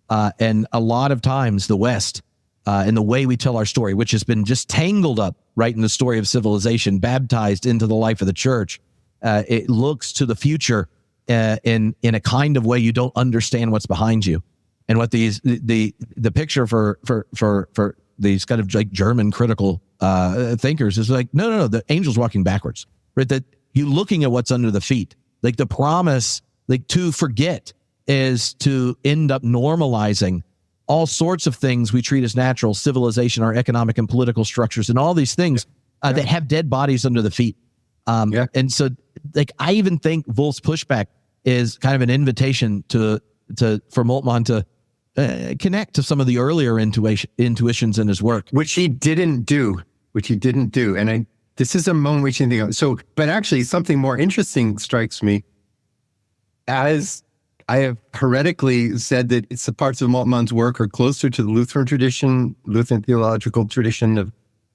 And a lot of times the West, in the way we tell our story, which has been just tangled up right in the story of civilization, baptized into the life of the church, it looks to the future in a kind of way you don't understand what's behind you. And what the picture for these kind of like German critical thinkers is like, no, the angel's walking backwards, right? That you looking at what's under the feet, like the promise, like to forget is to end up normalizing all sorts of things we treat as natural, civilization, our economic and political structures, and all these things that have dead bodies under the feet. And so, like, I even think Wolff's pushback is kind of an invitation for Moltmann to connect to some of the earlier intuitions in his work, which he didn't do. And this is a moment we should think of. So, but actually, something more interesting strikes me. As I have heretically said that it's the parts of Moltmann's work are closer to the Lutheran tradition, Lutheran theological tradition of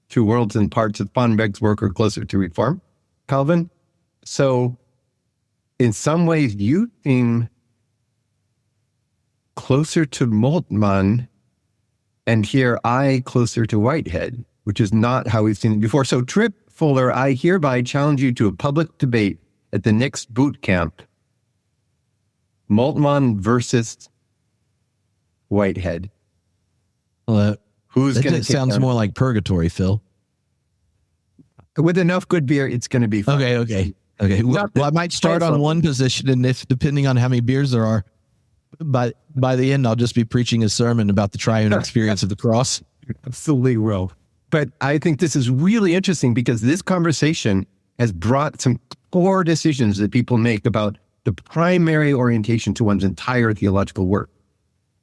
two worlds, and parts of Pannenberg's work are closer to Reform Calvin. So in some ways, you seem closer to Moltmann, and here I closer to Whitehead, which is not how we've seen it before. So Tripp Fuller, I hereby challenge you to a public debate at the next boot camp. Moltmann versus Whitehead. Well, Who's going to sounds down? more like purgatory, Phil. With enough good beer, it's going to be fun. Okay. Well, I might start on one position, and if depending on how many beers there are, by the end, I'll just be preaching a sermon about the triune experience of the cross. Absolutely will. But I think this is really interesting because this conversation has brought some core decisions that people make about the primary orientation to one's entire theological work.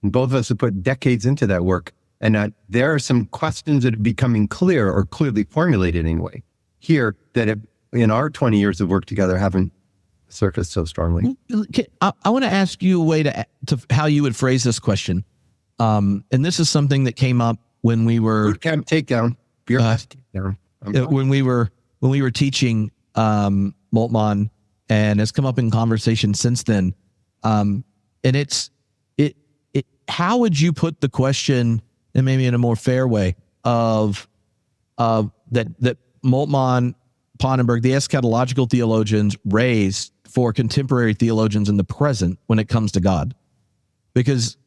And both of us have put decades into that work, and there are some questions that are becoming clear or clearly formulated anyway here that have, in our 20 years of work together, haven't surfaced so strongly. I want to ask you a way to how you would phrase this question. And this is something that came up when we were boot camp takedown. Beer takedown. When we were teaching Moltmann, and has come up in conversation since then. And it how would you put the question, and maybe in a more fair way, of that Moltmann, Pannenberg, the eschatological theologians raised for contemporary theologians in the present when it comes to God? Because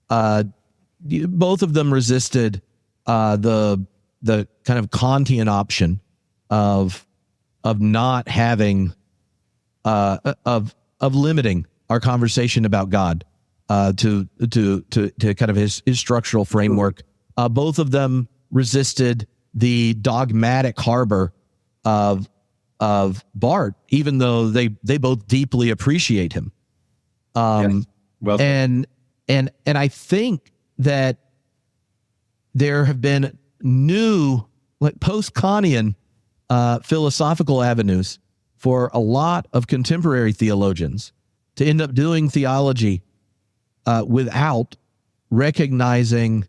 both of them resisted the kind of Kantian option of not having of limiting our conversation about God to kind of his structural framework. Both of them resisted the dogmatic harbor of Barth, even though they both deeply appreciate him. Yes. Well, and I think that there have been new, like, post-Kantian philosophical avenues for a lot of contemporary theologians to end up doing theology without recognizing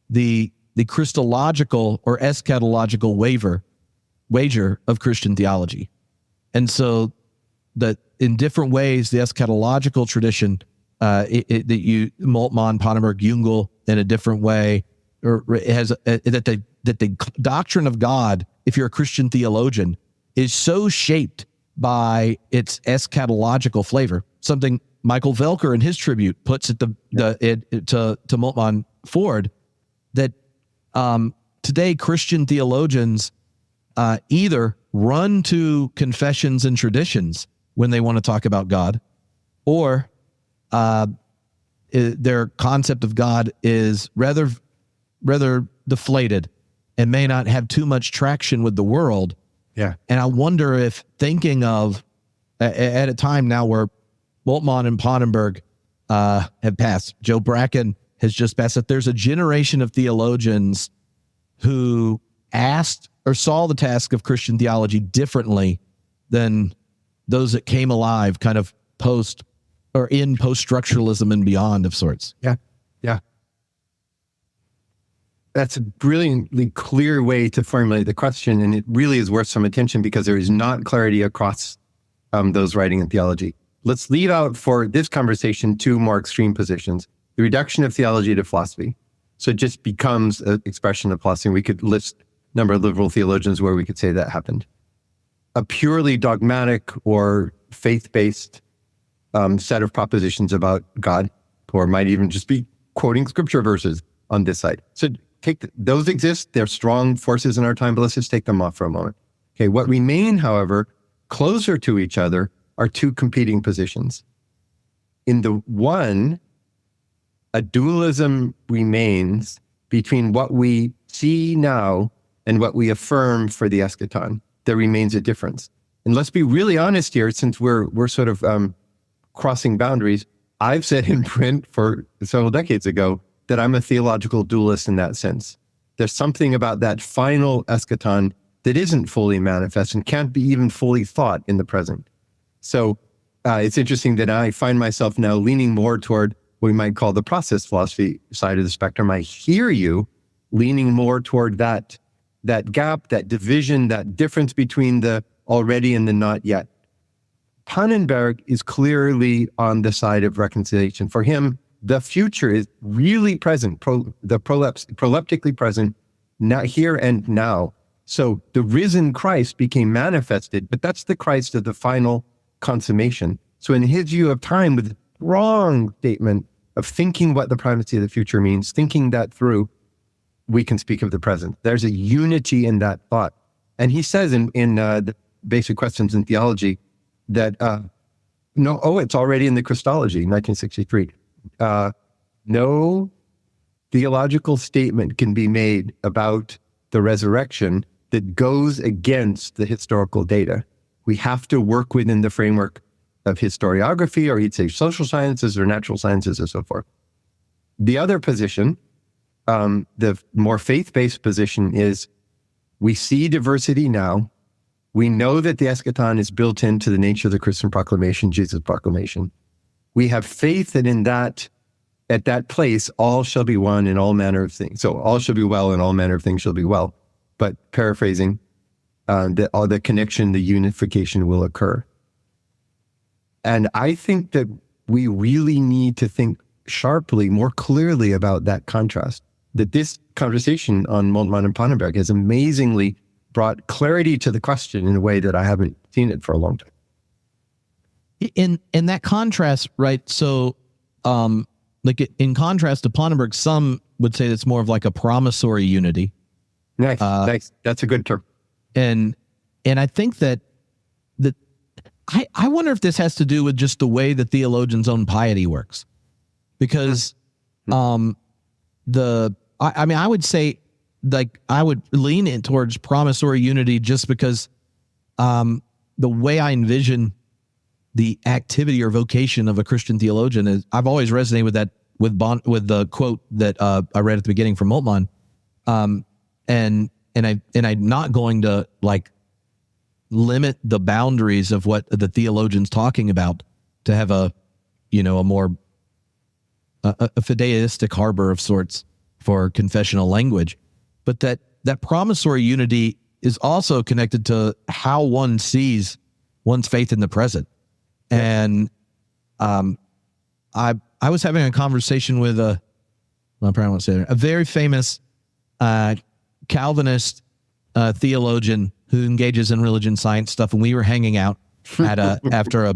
the Christological or eschatological wager of Christian theology. And so that in different ways, the eschatological tradition, Moltmann, Pannenberg, Jüngel, in a different way, or has that the doctrine of God, if you're a Christian theologian, is so shaped by its eschatological flavor. Something Michael Velker in his tribute puts at to Moltmann Ford, that today Christian theologians either run to confessions and traditions when they want to talk about God, or their concept of God is rather deflated and may not have too much traction with the world. yeah. And I wonder if thinking of at a time now where Moltmann and Pannenberg have passed, Joe Bracken has just passed, that there's a generation of theologians who asked or saw the task of Christian theology differently than those that came alive kind of post or in post-structuralism and beyond of sorts. Yeah. Yeah. That's a brilliantly clear way to formulate the question, and it really is worth some attention because there is not clarity across those writing in theology. Let's leave out for this conversation two more extreme positions: the reduction of theology to philosophy. So it just becomes an expression of philosophy. We could list a number of liberal theologians where we could say that happened. A purely dogmatic or faith-based set of propositions about God, or might even just be quoting scripture verses on this side. So those exist. They're strong forces in our time, but let's just take them off for a moment. Okay, what remain, however, closer to each other are two competing positions. In the one, a dualism remains between what we see now and what we affirm for the eschaton. There remains a difference. And let's be really honest here, since we're sort of crossing boundaries. I've said in print for several decades ago that I'm a theological dualist in that sense. There's something about that final eschaton that isn't fully manifest and can't be even fully thought in the present. So it's interesting that I find myself now leaning more toward what we might call the process philosophy side of the spectrum. I hear you leaning more toward that gap, that division, that difference between the already and the not yet. Pannenberg is clearly on the side of reconciliation. For him, the future is really present, proleptically present, now, here and now. So the risen Christ became manifested, but that's the Christ of the final consummation. So in his view of time, with the wrong statement of thinking what the primacy of the future means, thinking that through, we can speak of the present. There's a unity in that thought. And he says in the Basic Questions in Theology that, it's already in the Christology, 1963. No theological statement can be made about the resurrection that goes against the historical data. We have to work within the framework of historiography, or he'd say social sciences or natural sciences or so forth. The other position, the more faith-based position, is we see diversity now. We know that the eschaton is built into the nature of the Christian proclamation, Jesus' proclamation. We have faith that at that place, all shall be one in all manner of things. So all shall be well and all manner of things shall be well. But paraphrasing, the connection, the unification will occur. And I think that we really need to think sharply, more clearly about that contrast. That this conversation on Moltmann and Pannenberg has amazingly brought clarity to the question in a way that I haven't seen it for a long time. In that contrast, right? So, in contrast to Pannenberg, some would say it's more of like a promissory unity. Nice. That's a good term. And I think that I wonder if this has to do with just the way the theologian's own piety works, because I would say, like, I would lean in towards promissory unity just because the way I envision the activity or vocation of a Christian theologian is, I've always resonated with that, with the quote that I read at the beginning from Moltmann, and I'm not going to like limit the boundaries of what the theologian's talking about to have a more fideistic harbor of sorts for confessional language, but that promissory unity is also connected to how one sees one's faith in the present. And I was having a conversation with I probably won't say it, a very famous Calvinist theologian who engages in religion science stuff, and we were hanging out at after a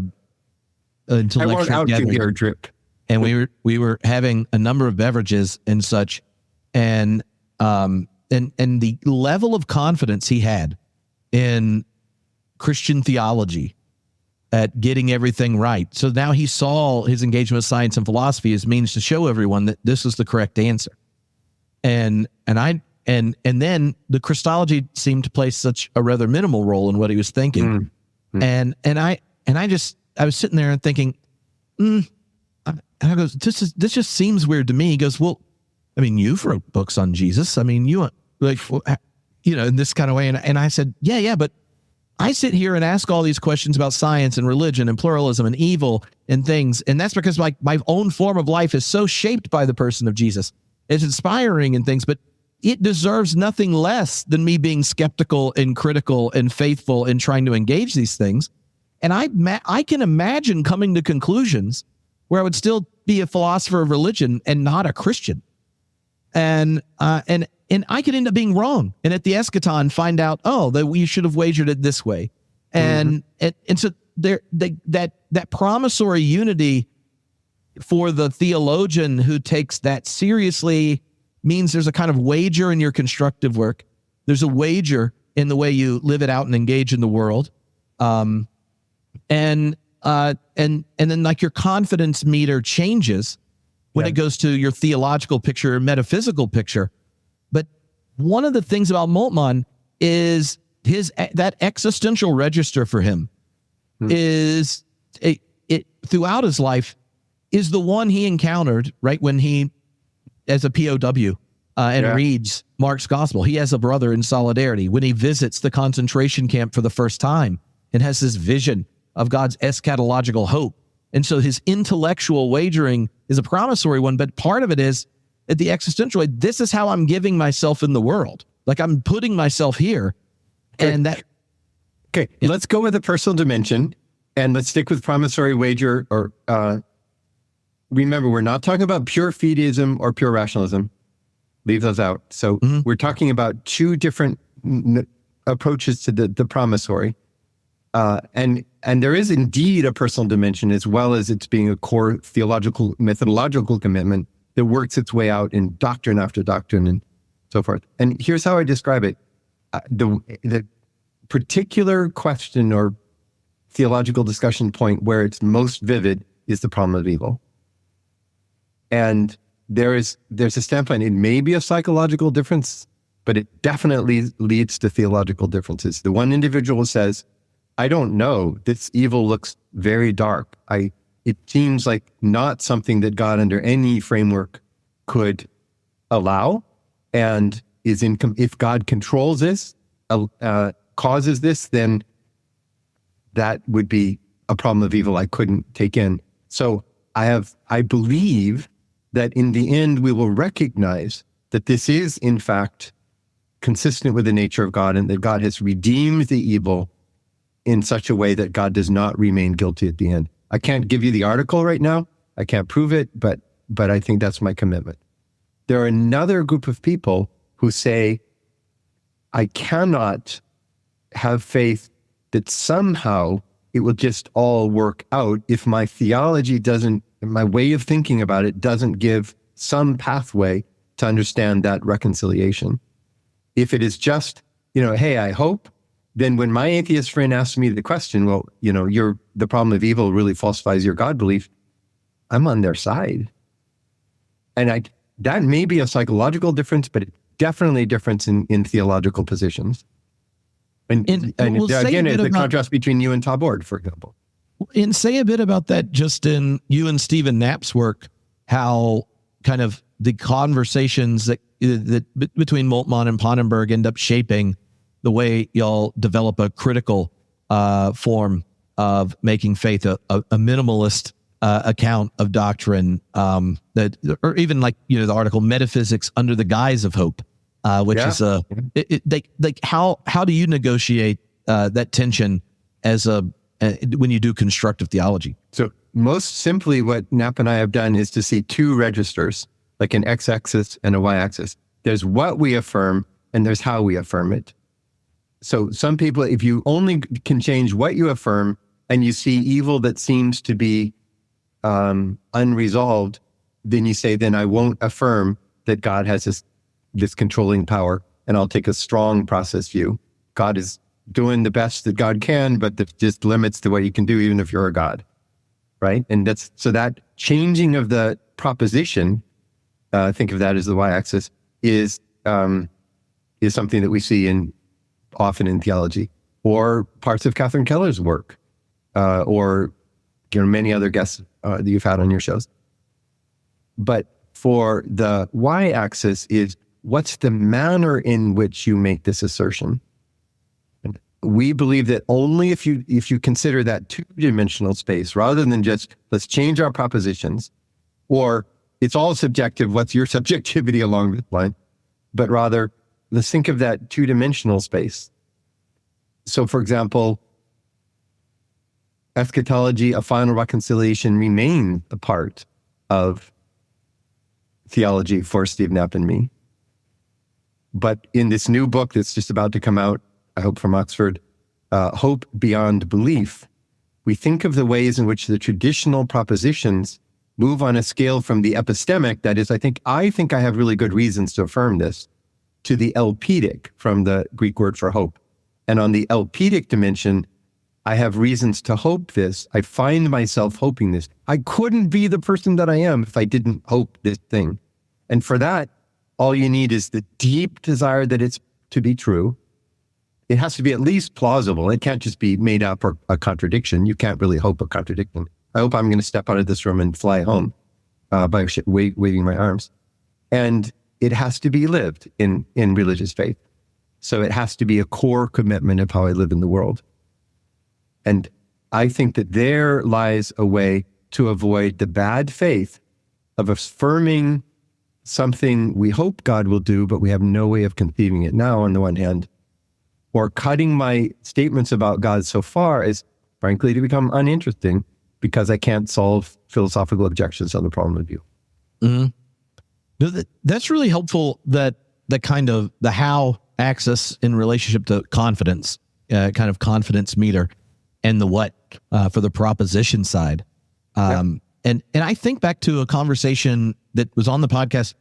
intellectual gathering. Drip. And we were having a number of beverages and such, and the level of confidence he had in Christian theology at getting everything right. So now he saw his engagement with science and philosophy as means to show everyone that this is the correct answer. And then the Christology seemed to play such a rather minimal role in what he was thinking. And I was sitting there and thinking, and I goes, this just seems weird to me. He goes, well, I mean, you've wrote books on Jesus. I mean, you like, in this kind of way. And I said, yeah, but I sit here and ask all these questions about science and religion and pluralism and evil and things. And that's because like my own form of life is so shaped by the person of Jesus. It's inspiring and things, but it deserves nothing less than me being skeptical and critical and faithful in trying to engage these things. And I can imagine coming to conclusions where I would still be a philosopher of religion and not a Christian. And I could end up being wrong. And at the eschaton find out, that we should have wagered it this way. And so that promissory unity for the theologian who takes that seriously means there's a kind of wager in your constructive work. There's a wager in the way you live it out and engage in the world. And then like your confidence meter changes when it goes to your theological picture or metaphysical picture. one of the things about Moltmann is that existential register for him is throughout his life is the one he encountered right when he, as a POW, reads Mark's gospel. He has a brother in solidarity when he visits the concentration camp for the first time and has this vision of God's eschatological hope. And so his intellectual wagering is a promissory one, but part of it is at the existential way, this is how I'm giving myself in the world. Like I'm putting myself here. Okay. And that. Okay, let's go with the personal dimension and let's stick with promissory wager. Or remember, we're not talking about pure fideism or pure rationalism. Leave those out. So we're talking about two different approaches to the promissory. And there is indeed a personal dimension as well as it's being a core theological, methodological commitment that works its way out in doctrine after doctrine and so forth. And here's how I describe it. The particular question or theological discussion point where it's most vivid is the problem of evil. And there's a standpoint, it may be a psychological difference, but it definitely leads to theological differences. The one individual says, I don't know, this evil looks very dark. It seems like not something that God under any framework could allow, and if God controls this, causes this, then that would be a problem of evil I couldn't take in. So I believe that in the end we will recognize that this is in fact consistent with the nature of God and that God has redeemed the evil in such a way that God does not remain guilty at the end. I can't give you the article right now. I can't prove it, but I think that's my commitment. There are another group of people who say, I cannot have faith that somehow it will just all work out if my theology doesn't, my way of thinking about it doesn't give some pathway to understand that reconciliation. If it is just, hey, I hope, then when my atheist friend asks me the question, well, the problem of evil really falsifies your God belief, I'm on their side. And that may be a psychological difference, but it's definitely a difference in theological positions. And again, it's the contrast between you and Tabor, for example. And say a bit about that just in you and Stephen Knapp's work, how kind of the conversations that between Moltmann and Pannenberg end up shaping the way y'all develop a critical form of making faith a minimalist account of doctrine, or even like the article Metaphysics Under the Guise of Hope, which is how do you negotiate that tension as when you do constructive theology? So most simply, what Knapp and I have done is to see two registers, like an x-axis and a y-axis. There's what we affirm and there's how we affirm it. So some people, if you only can change what you affirm and you see evil that seems to be unresolved, then you say, then I won't affirm that God has this controlling power, and I'll take a strong process view. God is doing the best that God can, but there's just limits to what you can do, even if you're a God, right? And so that changing of the proposition, think of that as the y-axis, is something that we see often in theology, or parts of Catherine Keller's work, or many other guests that you've had on your shows. But for the y-axis is what's the manner in which you make this assertion. And we believe that only if you consider that two-dimensional space, rather than just let's change our propositions, or it's all subjective, what's your subjectivity along this line, but rather let's think of that two-dimensional space. So for example, eschatology, a final reconciliation, remain a part of theology for Steve Knapp and me. But in this new book that's just about to come out, I hope from Oxford, Hope Beyond Belief, we think of the ways in which the traditional propositions move on a scale from the epistemic, that is, I think I have really good reasons to affirm this, to the elpidic, from the Greek word for hope. And on the elpidic dimension, I have reasons to hope this. I find myself hoping this. I couldn't be the person that I am if I didn't hope this thing. And for that, All you need is the deep desire that it's to be true. It has to be at least plausible. It can't just be made up or a contradiction. You can't really hope a contradiction. I hope I'm going to step out of this room and fly home by waving my arms. And it has to be lived in religious faith. So it has to be a core commitment of how I live in the world. And I think that there lies a way to avoid the bad faith of affirming something we hope God will do, but we have no way of conceiving it now on the one hand, or cutting my statements about God so far as, frankly, to become uninteresting because I can't solve philosophical objections on the problem of view. Mm-hmm. That's really helpful, that kind of the how axis in relationship to confidence, kind of confidence meter, and the what for the proposition side. And I think back to a conversation that was on the podcast,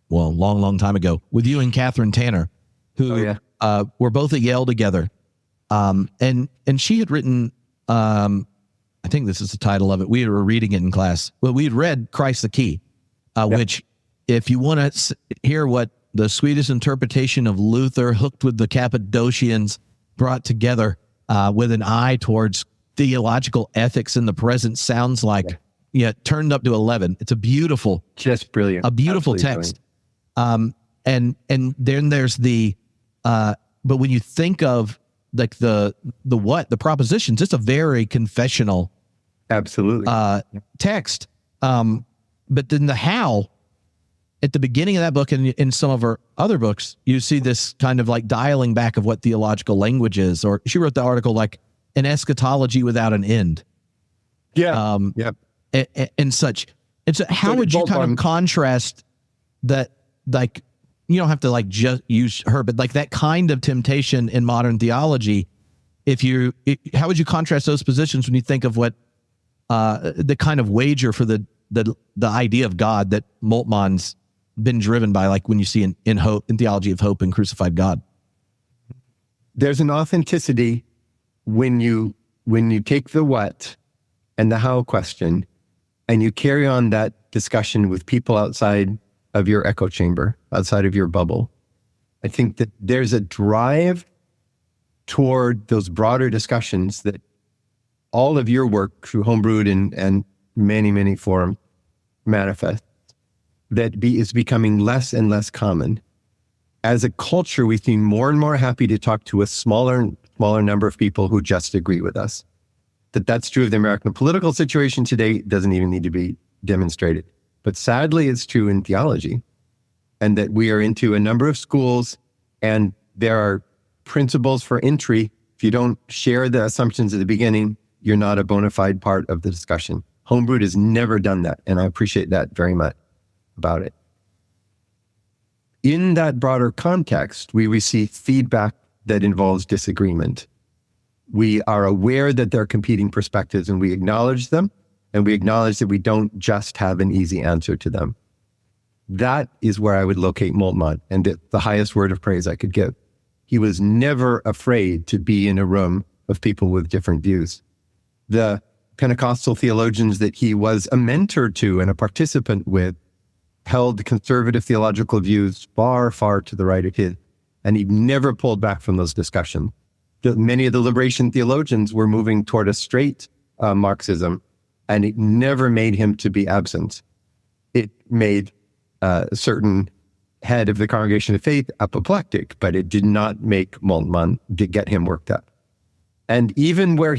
well, a long time ago, with you and Catherine Tanner, who were both at Yale together. And she had written, I think this is the title of it. We were reading it in class. Well, we had read Christ the Key, which, if you want to hear what the sweetest interpretation of Luther, hooked with the Cappadocians, brought together with an eye towards theological ethics in the present, sounds like, turned up to 11. It's a beautiful, just brilliant, a beautiful text. Brilliant. And then there's the, but when you think of like the what, the propositions, it's a very confessional, absolutely, text. But then the how, at the beginning of that book and in some of her other books, you see this kind of like dialing back of what theological language is. Or she wrote the article like an eschatology without an end. Yeah. And such. And so how would you kind of contrast that, like, you don't have to like just use her, but like that kind of temptation in modern theology, how would you contrast those positions when you think of what the kind of wager for the idea of God that Moltmann's been driven by, like when you see in hope, in theology of hope and crucified God? There's an authenticity when you take the what and the how question and you carry on that discussion with people outside of your echo chamber, outside of your bubble. I think that there's a drive toward those broader discussions that all of your work through Homebrewed and many forums manifests, that is becoming less and less common. As a culture, we seem more and more happy to talk to a smaller number of people who just agree with us. That's true of the American political situation today. It doesn't even need to be demonstrated. But sadly, it's true in theology, and that we are into a number of schools, and there are principles for entry. If you don't share the assumptions at the beginning, you're not a bona fide part of the discussion. Homebrewed has never done that, and I appreciate that very much about it. In that broader context, we receive feedback that involves disagreement. We are aware that there are competing perspectives, and we acknowledge them, and we acknowledge that we don't just have an easy answer to them. That is where I would locate Moltmann, and the highest word of praise I could give. He was never afraid to be in a room of people with different views. The Pentecostal theologians that he was a mentor to and a participant with held conservative theological views far to the right of his, and he never pulled back from those discussions. Many of the liberation theologians were moving toward a straight Marxism, and it never made him to be absent. It made a certain head of the Congregation of Faith apoplectic, but it did not make Moltmann to get him worked up. And even where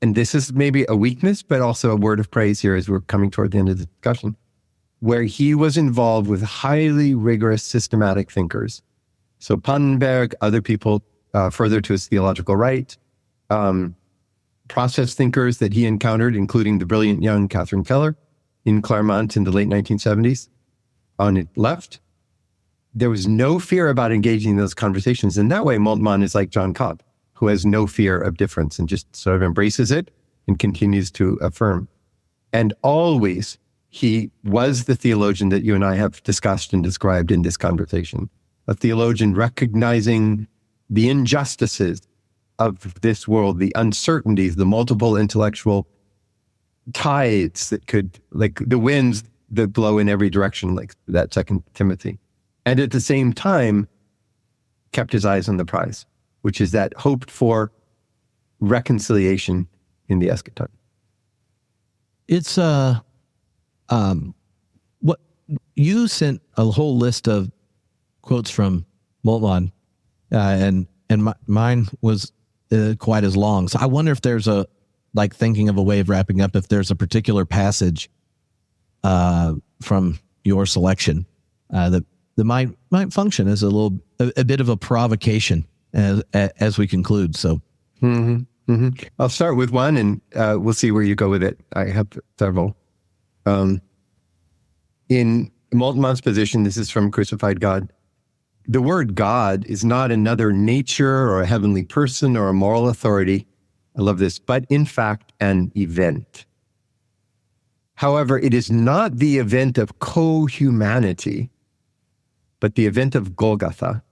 and this is maybe a weakness, but also a word of praise here as we're coming toward the end of the discussion, where he was involved with highly rigorous systematic thinkers. So Pannenberg, other people further to his theological right, process thinkers that he encountered, including the brilliant young Catherine Keller in Claremont in the late 1970s. On the left, there was no fear about engaging in those conversations. In that way, Moltmann is like John Cobb, who has no fear of difference and just sort of embraces it and continues to affirm. And always, he was the theologian that you and I have discussed and described in this conversation, a theologian recognizing the injustices of this world, the uncertainties, the multiple intellectual tides that could, like the winds that blow in every direction, like that 2 Timothy. and at the same time kept his eyes on the prize, which is that hoped for reconciliation in the eschaton. It's what you sent a whole list of quotes from Moltmann, and mine was quite as long. So I wonder if there's thinking of a way of wrapping up, if there's a particular passage from your selection that might function as a bit of a provocation as we conclude. So I'll start with one, and we'll see where you go with it. I have several. In Moltmann's position, this is from Crucified God. The word God is not another nature or a heavenly person or a moral authority. I love this, but in fact, an event. However, it is not the event of co-humanity, but the event of Golgotha,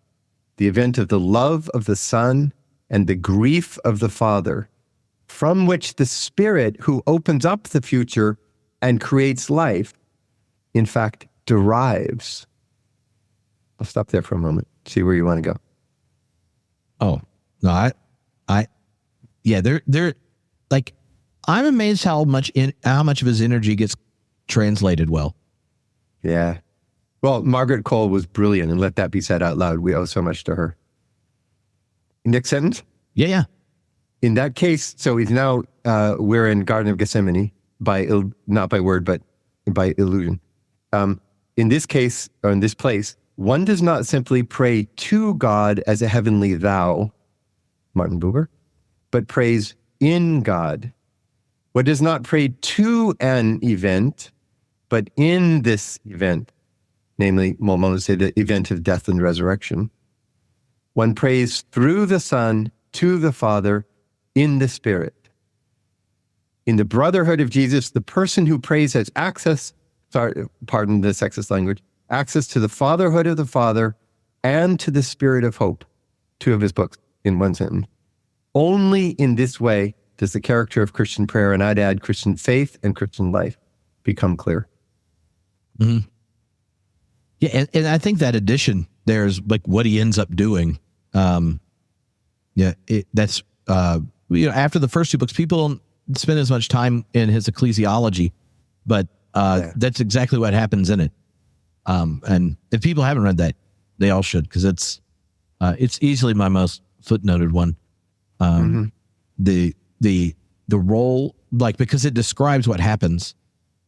the event of the love of the Son and the grief of the Father, from which the Spirit who opens up the future and creates life, in fact, derives. I'll stop there for a moment, see where you want to go. Oh, no, they're like, I'm amazed how much of his energy gets translated well. Yeah. Well, Margaret Cole was brilliant, and let that be said out loud. We owe so much to her. Next sentence? Yeah. In that case, so he's now, we're in Garden of Gethsemane, not by word, but by illusion. In this case, or in this place, one does not simply pray to God as a heavenly thou, Martin Buber, but prays in God. One does not pray to an event, but in this event, namely, Moltmann would say the event of death and resurrection. One prays through the Son to the Father in the Spirit. In the brotherhood of Jesus, the person who prays has access, pardon the sexist language, access to the fatherhood of the Father and to the Spirit of hope, two of his books in one sentence. Only in this way does the character of Christian prayer, and I'd add Christian faith and Christian life, become clear. Mm-hmm. Yeah, and I think that addition there's like what he ends up doing. That's after the first two books, people don't spend as much time in his ecclesiology, but that's exactly what happens in it. And if people haven't read that, they all should, because it's easily my most footnoted one. The role, because it describes what happens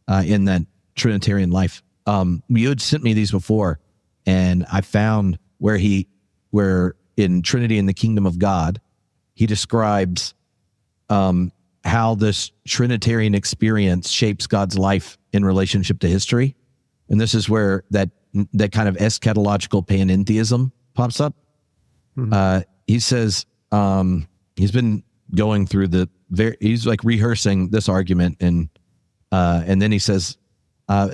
in that Trinitarian life. You had sent me these before, and I found where in Trinity and the Kingdom of God, he describes how this Trinitarian experience shapes God's life in relationship to history. And this is where that kind of eschatological panentheism pops up. He says he's been going through he's like rehearsing this argument, and then he says,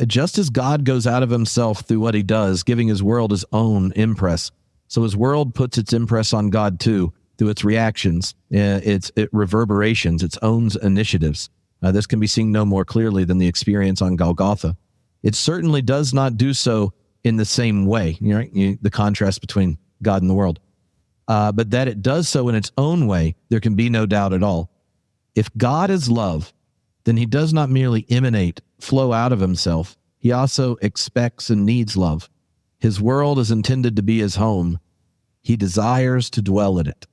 just as God goes out of himself through what he does, giving his world his own impress, so his world puts its impress on God too, through its reactions, its reverberations, its own initiatives. This can be seen no more clearly than the experience on Golgotha. It certainly does not do so in the same way, the contrast between God and the world. But that it does so in its own way, there can be no doubt at all. If God is love, then he does not merely flow out of himself. He also expects and needs love. His world is intended to be his home. He desires to dwell in it.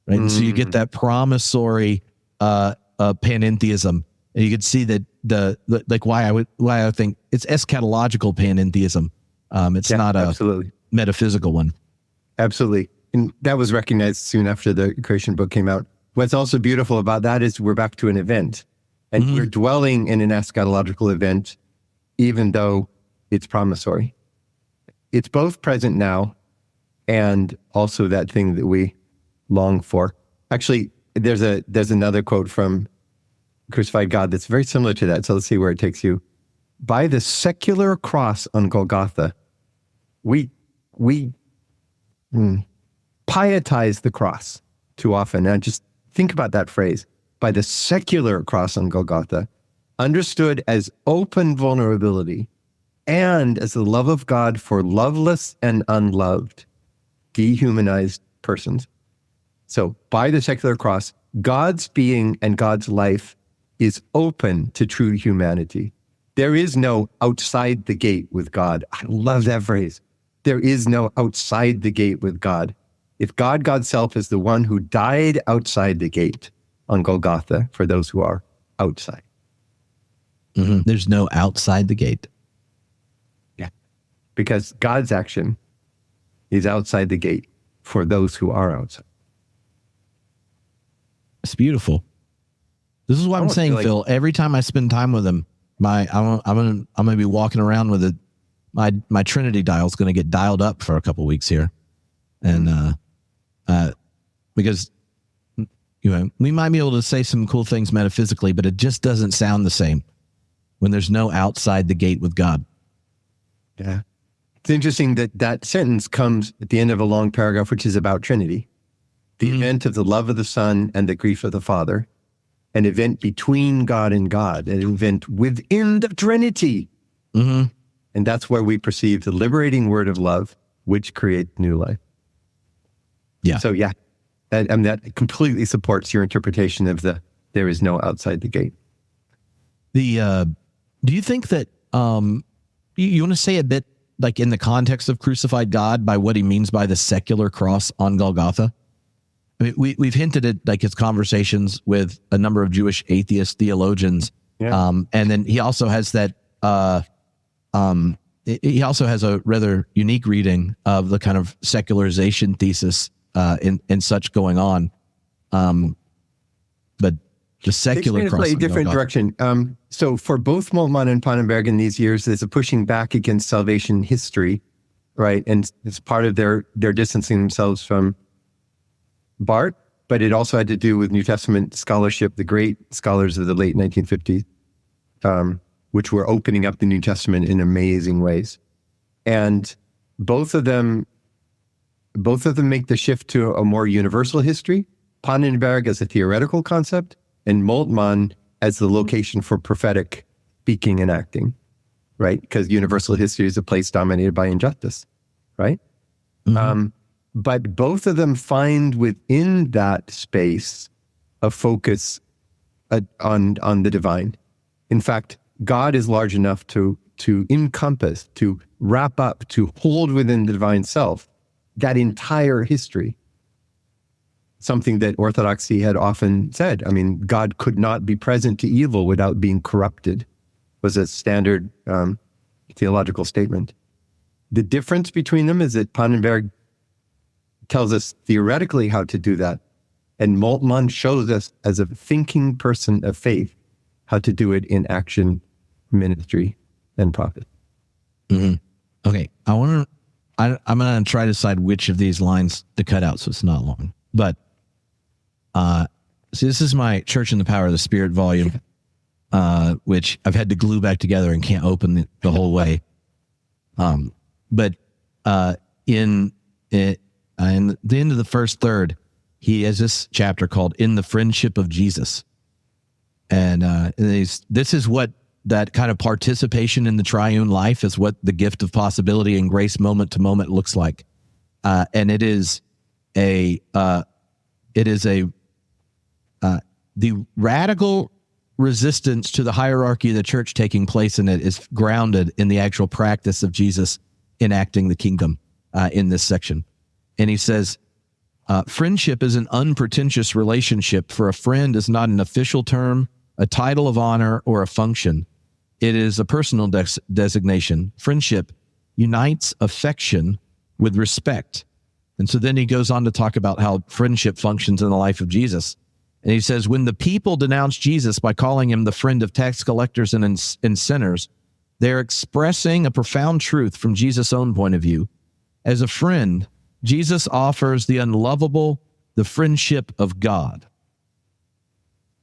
Right? And so you get that promissory panentheism. And you can see that why I think it's eschatological panentheism. It's not a metaphysical one. Absolutely. And that was recognized soon after the creation book came out. What's also beautiful about that is we're back to an event. And we're dwelling in an eschatological event, even though it's promissory. It's both present now and also that thing that we long for. Actually, there's another quote from Crucified God that's very similar to that. So let's see where it takes you. By the secular cross on Golgotha, we pietize the cross too often. And just think about that phrase. By the secular cross on Golgotha, understood as open vulnerability, and as the love of God for loveless and unloved, dehumanized persons. So by the secular cross, God's being and God's life is open to true humanity. There is no outside the gate with God. I love that phrase. There is no outside the gate with God. If God, God's self, is the one who died outside the gate on Golgotha for those who are outside. Mm-hmm. There's no outside the gate. Yeah. Because God's action is outside the gate for those who are outside. It's beautiful. This is what I'm saying, Phil. Every time I spend time with him, I'm gonna be walking around with it. My Trinity dial is going to get dialed up for a couple weeks here, and because we might be able to say some cool things metaphysically, but it just doesn't sound the same when there's no outside the gate with God. Yeah, it's interesting that sentence comes at the end of a long paragraph, which is about Trinity, the event of the love of the Son and the grief of the Father. An event between God and God, an event within the Trinity. Mm-hmm. And that's where we perceive the liberating word of love, which creates new life. Yeah. So yeah, that completely supports your interpretation of there is no outside the gate. Do you think that you want to say a bit like in the context of crucified God by what he means by the secular cross on Golgotha? I mean, we've hinted at like his conversations with a number of Jewish atheist theologians, and then he also has that. He also has a rather unique reading of the kind of secularization thesis in such going on, but the secular cross. A different direction. So for both Moltmann and Pannenberg in these years, there's a pushing back against salvation history, right? And it's part of their distancing themselves from Barth, but it also had to do with New Testament scholarship, the great scholars of the late 1950s, which were opening up the New Testament in amazing ways. And both of them make the shift to a more universal history, Pannenberg as a theoretical concept, and Moltmann as the location for prophetic speaking and acting, right? Because universal history is a place dominated by injustice, right? Mm-hmm. But both of them find within that space a focus on the divine. In fact, God is large enough to encompass, to wrap up, to hold within the divine self that entire history. Something that Orthodoxy had often said. I mean, God could not be present to evil without being corrupted, was a standard theological statement. The difference between them is that Pannenberg tells us theoretically how to do that, and Moltmann shows us as a thinking person of faith how to do it in action, ministry, and prophet. Mm-hmm. Okay, I'm going to try to decide which of these lines to cut out so it's not long. But see, this is my Church in the Power of the Spirit volume, which I've had to glue back together and can't open the whole way. But in the end of the first third, he has this chapter called "In the Friendship of Jesus," and this is what that kind of participation in the triune life is, what the gift of possibility and grace moment to moment looks like, and the radical resistance to the hierarchy of the church taking place in it is grounded in the actual practice of Jesus enacting the kingdom in this section. And he says, friendship is an unpretentious relationship, for a friend is not an official term, a title of honor, or a function. It is a personal designation. Friendship unites affection with respect. And so then he goes on to talk about how friendship functions in the life of Jesus. And he says, when the people denounce Jesus by calling him the friend of tax collectors and sinners, they're expressing a profound truth from Jesus' own point of view. As a friend, Jesus offers the unlovable, the friendship of God.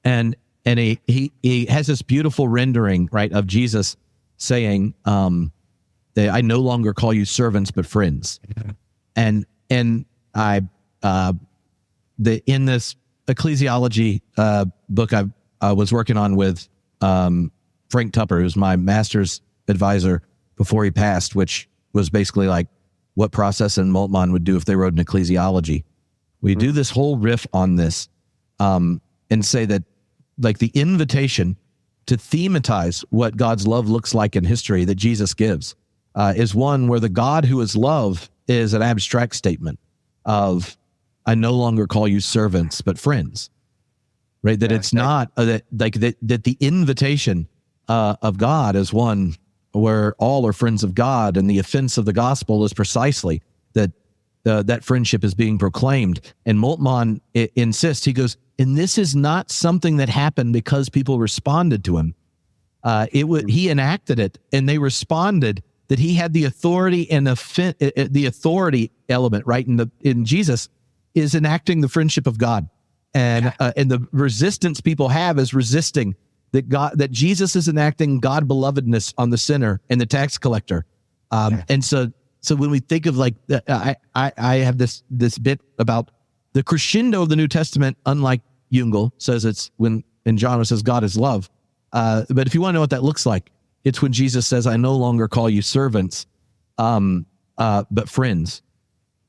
And he has this beautiful rendering, right, of Jesus saying, that I no longer call you servants, but friends. And in this ecclesiology book I was working on with Frank Tupper, who's my master's advisor before he passed, which was basically like what Process and Moltmann would do if they wrote an ecclesiology. We do this whole riff on this and say that like the invitation to thematize what God's love looks like in history that Jesus gives is one where the God who is love is an abstract statement of, I no longer call you servants, but friends, right? That it's not that the invitation of God is one where all are friends of God, and the offense of the gospel is precisely that that friendship is being proclaimed. And Moltmann insists, he goes, and this is not something that happened because people responded to him. He enacted it, and they responded. That he had the authority and the authority element, right? In Jesus is enacting the friendship of God, and the resistance people have is resisting that Jesus is enacting God belovedness on the sinner and the tax collector. And so when we think of like, I have this bit about the crescendo of the New Testament, unlike Jürgen says it's when in John it says God is love. But if you want to know what that looks like, it's when Jesus says, I no longer call you servants, but friends.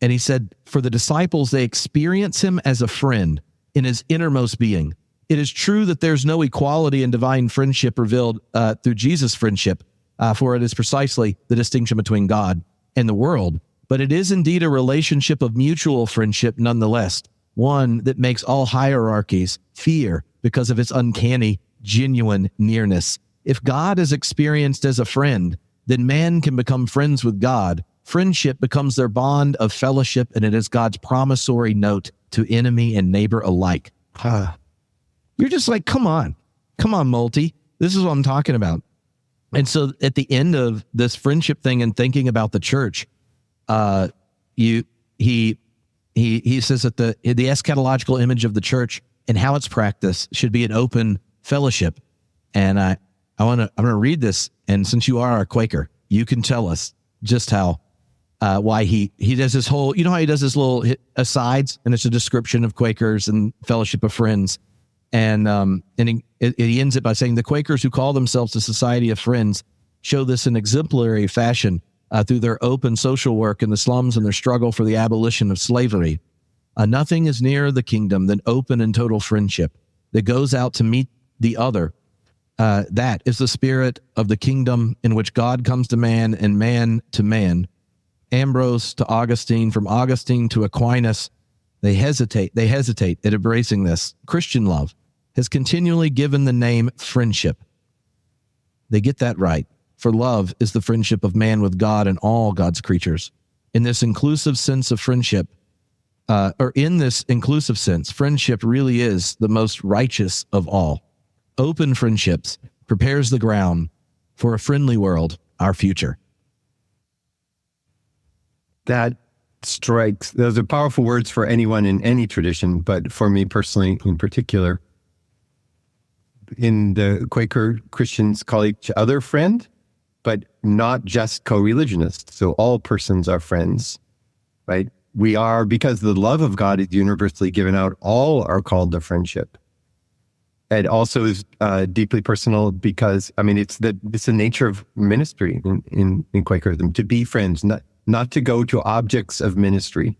And he said, for the disciples, they experience him as a friend in his innermost being. It is true that there's no equality in divine friendship revealed through Jesus' friendship, for it is precisely the distinction between God and the world. But it is indeed a relationship of mutual friendship nonetheless, one that makes all hierarchies fear because of its uncanny, genuine nearness. If God is experienced as a friend, then man can become friends with God. Friendship becomes their bond of fellowship, and it is God's promissory note to enemy and neighbor alike. You're just like, come on, Multi. This is what I'm talking about. And so at the end of this friendship thing and thinking about the church, he says that the eschatological image of the church and how it's practiced should be an open fellowship. And I'm going to read this. And since you are a Quaker, you can tell us just how, why he does this whole, you know how he does his little asides, and it's a description of Quakers and fellowship of friends. And he ends it by saying the Quakers who call themselves the Society of Friends show this in exemplary fashion through their open social work in the slums and their struggle for the abolition of slavery. Nothing is nearer the kingdom than open and total friendship that goes out to meet the other. That is the spirit of the kingdom in which God comes to man and man to man. Ambrose to Augustine, from Augustine to Aquinas, they hesitate at embracing this. Christian love has continually given the name friendship. They get that right, for love is the friendship of man with God and all God's creatures. In this inclusive sense of friendship, friendship really is the most righteous of all. Open friendships prepares the ground for a friendly world, our future. That strikes. Those are powerful words for anyone in any tradition, but for me personally in particular. In the Quaker, Christians call each other friend, but not just co-religionists. So all persons are friends, right? We are, because the love of God is universally given out, all are called to friendship. It also is deeply personal because, I mean, it's the nature of ministry in Quakerism, to be friends, not to go to objects of ministry,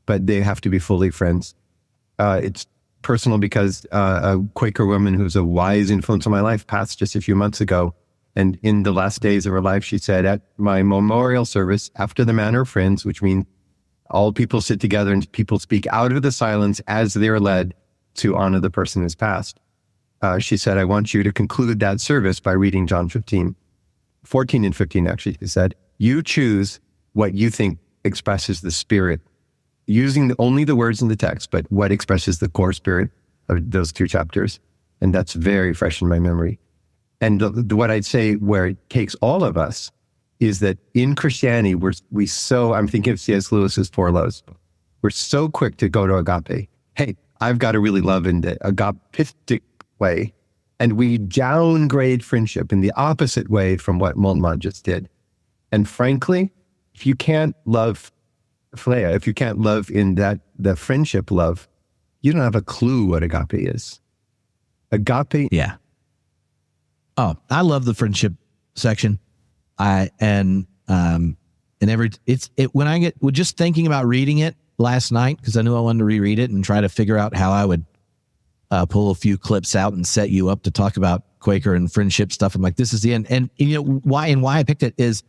but they have to be fully friends. It's personal because a Quaker woman who's a wise influence on my life passed just a few months ago. And in the last days of her life, she said, at my memorial service, after the manner of friends, which means all people sit together and people speak out of the silence as they're led to honor the person who's passed. She said, I want you to conclude that service by reading John 14 and 15, actually. She said, you choose what you think expresses the spirit, using only the words in the text, but what expresses the core spirit of those two chapters. And that's very fresh in my memory. And what I'd say where it takes all of us is that in Christianity, I'm thinking of C.S. Lewis's Four Loves. We're so quick to go to agape. Hey, I've got to really love in the agapistic way. And we downgrade friendship in the opposite way from what Moltmann just did. And frankly, if you can't love philea, if you can't love in that, the friendship love, you don't have a clue what agape is. Agape. Yeah. Oh, I love the friendship section. When I get just thinking about reading it last night, because I knew I wanted to reread it and try to figure out how I would pull a few clips out and set you up to talk about Quaker and friendship stuff. I'm like, this is the end. And why I picked it is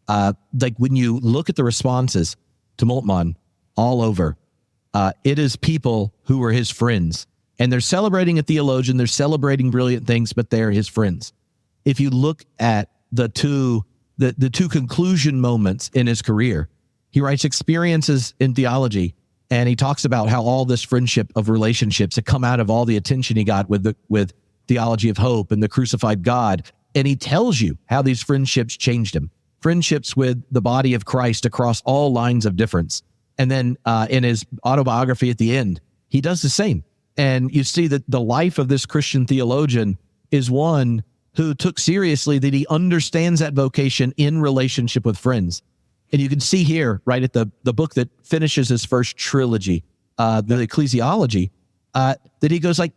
like when you look at the responses to Moltmann all over, it is people who were his friends, and they're celebrating a theologian. They're celebrating brilliant things, but they're his friends. If you look at the two conclusion moments in his career, he writes experiences in theology, and he talks about how all this friendship of relationships had come out of all the attention he got with theology of hope and the crucified God. And he tells you how these friendships changed him. Friendships with the body of Christ across all lines of difference. And then in his autobiography at the end, he does the same. And you see that the life of this Christian theologian is one who took seriously that he understands that vocation in relationship with friends. And you can see here, right at the book that finishes his first trilogy, the ecclesiology, that he goes like,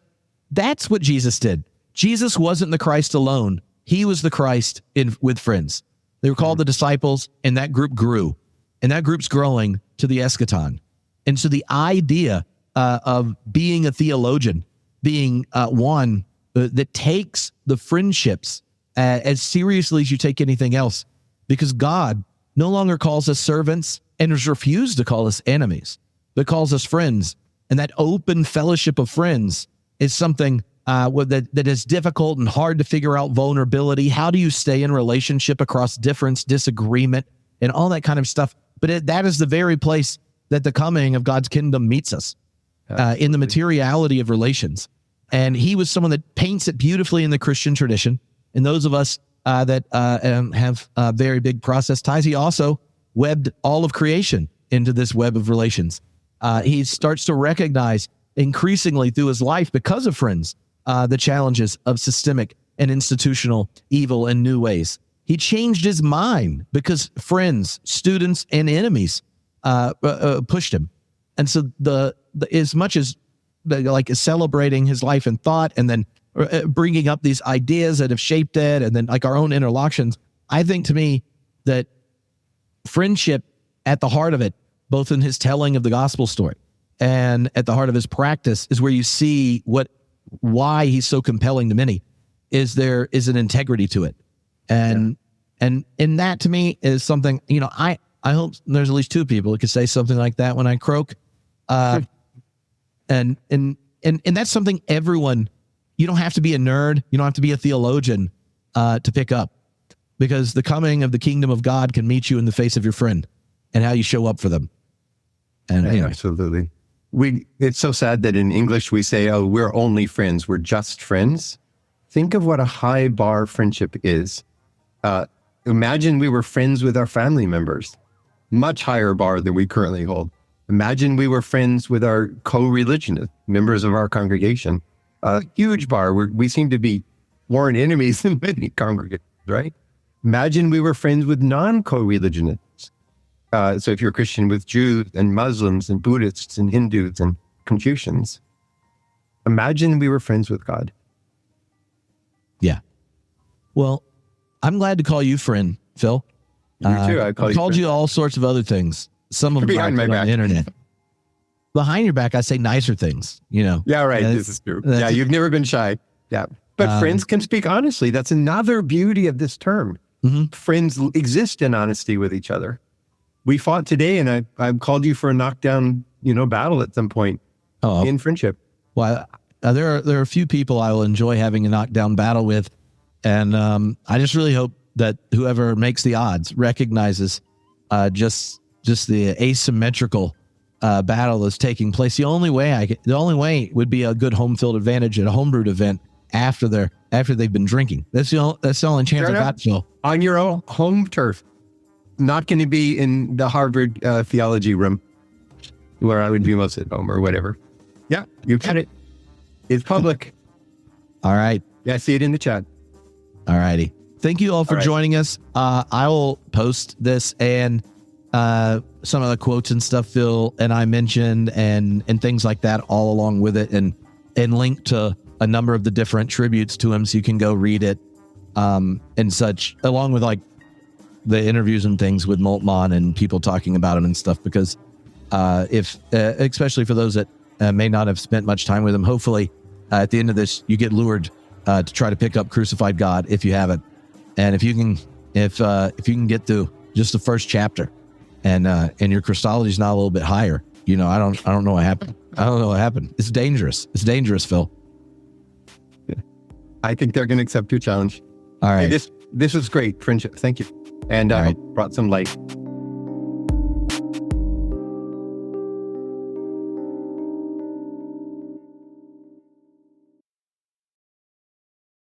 that's what Jesus did. Jesus wasn't the Christ alone. He was the Christ with friends. They were called the disciples, and that group grew. And that group's growing to the eschaton. And so the idea of being a theologian, being one that takes the friendships as seriously as you take anything else, because God no longer calls us servants and has refused to call us enemies, but calls us friends. And that open fellowship of friends is something that is difficult and hard to figure out. Vulnerability. How do you stay in relationship across difference, disagreement, and all that kind of stuff? But that is the very place that the coming of God's kingdom meets us, in the materiality of relations. And he was someone that paints it beautifully in the Christian tradition. And those of us that have very big process ties, he also webbed all of creation into this web of relations. He starts to recognize increasingly through his life, because of friends, the challenges of systemic and institutional evil in new ways. He changed his mind because friends, students, and enemies pushed him. And so as much as celebrating his life and thought, and then bringing up these ideas that have shaped it, and then like our own interloctions, I think to me that friendship at the heart of it, both in his telling of the gospel story and at the heart of his practice, is where you see why he's so compelling to many. There is an integrity to it. And that to me is something, I hope there's at least two people who could say something like that when I croak. And that's something everyone, you don't have to be a nerd. You don't have to be a theologian to pick up, because the coming of the kingdom of God can meet you in the face of your friend and how you show up for them. And Absolutely. It's so sad that in English we say, oh, we're only friends. We're just friends. Think of what a high bar friendship is. Imagine we were friends with our family members. Much higher bar than we currently hold. Imagine we were friends with our co-religionists, members of our congregation. A huge bar. We seem to be warring enemies in many congregations, right? Imagine we were friends with non-co-religionists. So if you're a Christian, with Jews and Muslims and Buddhists and Hindus and Confucians. Imagine we were friends with God. Yeah. Well, I'm glad to call you friend, Phil. You too. I've called you all sorts of other things. Some of them behind my back on the internet. Behind your back, I say nicer things, Yeah, right. This is true. Yeah, you've never been shy. Yeah. But friends can speak honestly. That's another beauty of this term. Mm-hmm. Friends exist in honesty with each other. We fought today, and I called you for a knockdown, battle at some point in friendship. Well, there are a few people I will enjoy having a knockdown battle with. And I just really hope that whoever makes the odds recognizes just the asymmetrical battle that's taking place. The only way would be a good home field advantage at a homebrewed event after they've been drinking. That's the only chance I got, Phil. On your own home turf. Not going to be in the Harvard theology room where I would be most at home or whatever. Yeah, you got it. It's public. All right. Yeah, I see it in the chat. All righty. Thank you all for joining us. I will post this and some of the quotes and stuff Phil and I mentioned and things like that all along with it, and link to a number of the different tributes to him so you can go read it and such, along with the interviews and things with Moltmann and people talking about him and stuff, because especially for those that may not have spent much time with him, hopefully at the end of this, you get lured to try to pick up Crucified God if you haven't. And if you can get through just the first chapter and your Christology is not a little bit higher, I don't know what happened. I don't know what happened. It's dangerous. It's dangerous, Phil. I think they're going to accept your challenge. All right. Hey, this was great, friendship. Thank you. And All right. brought some light.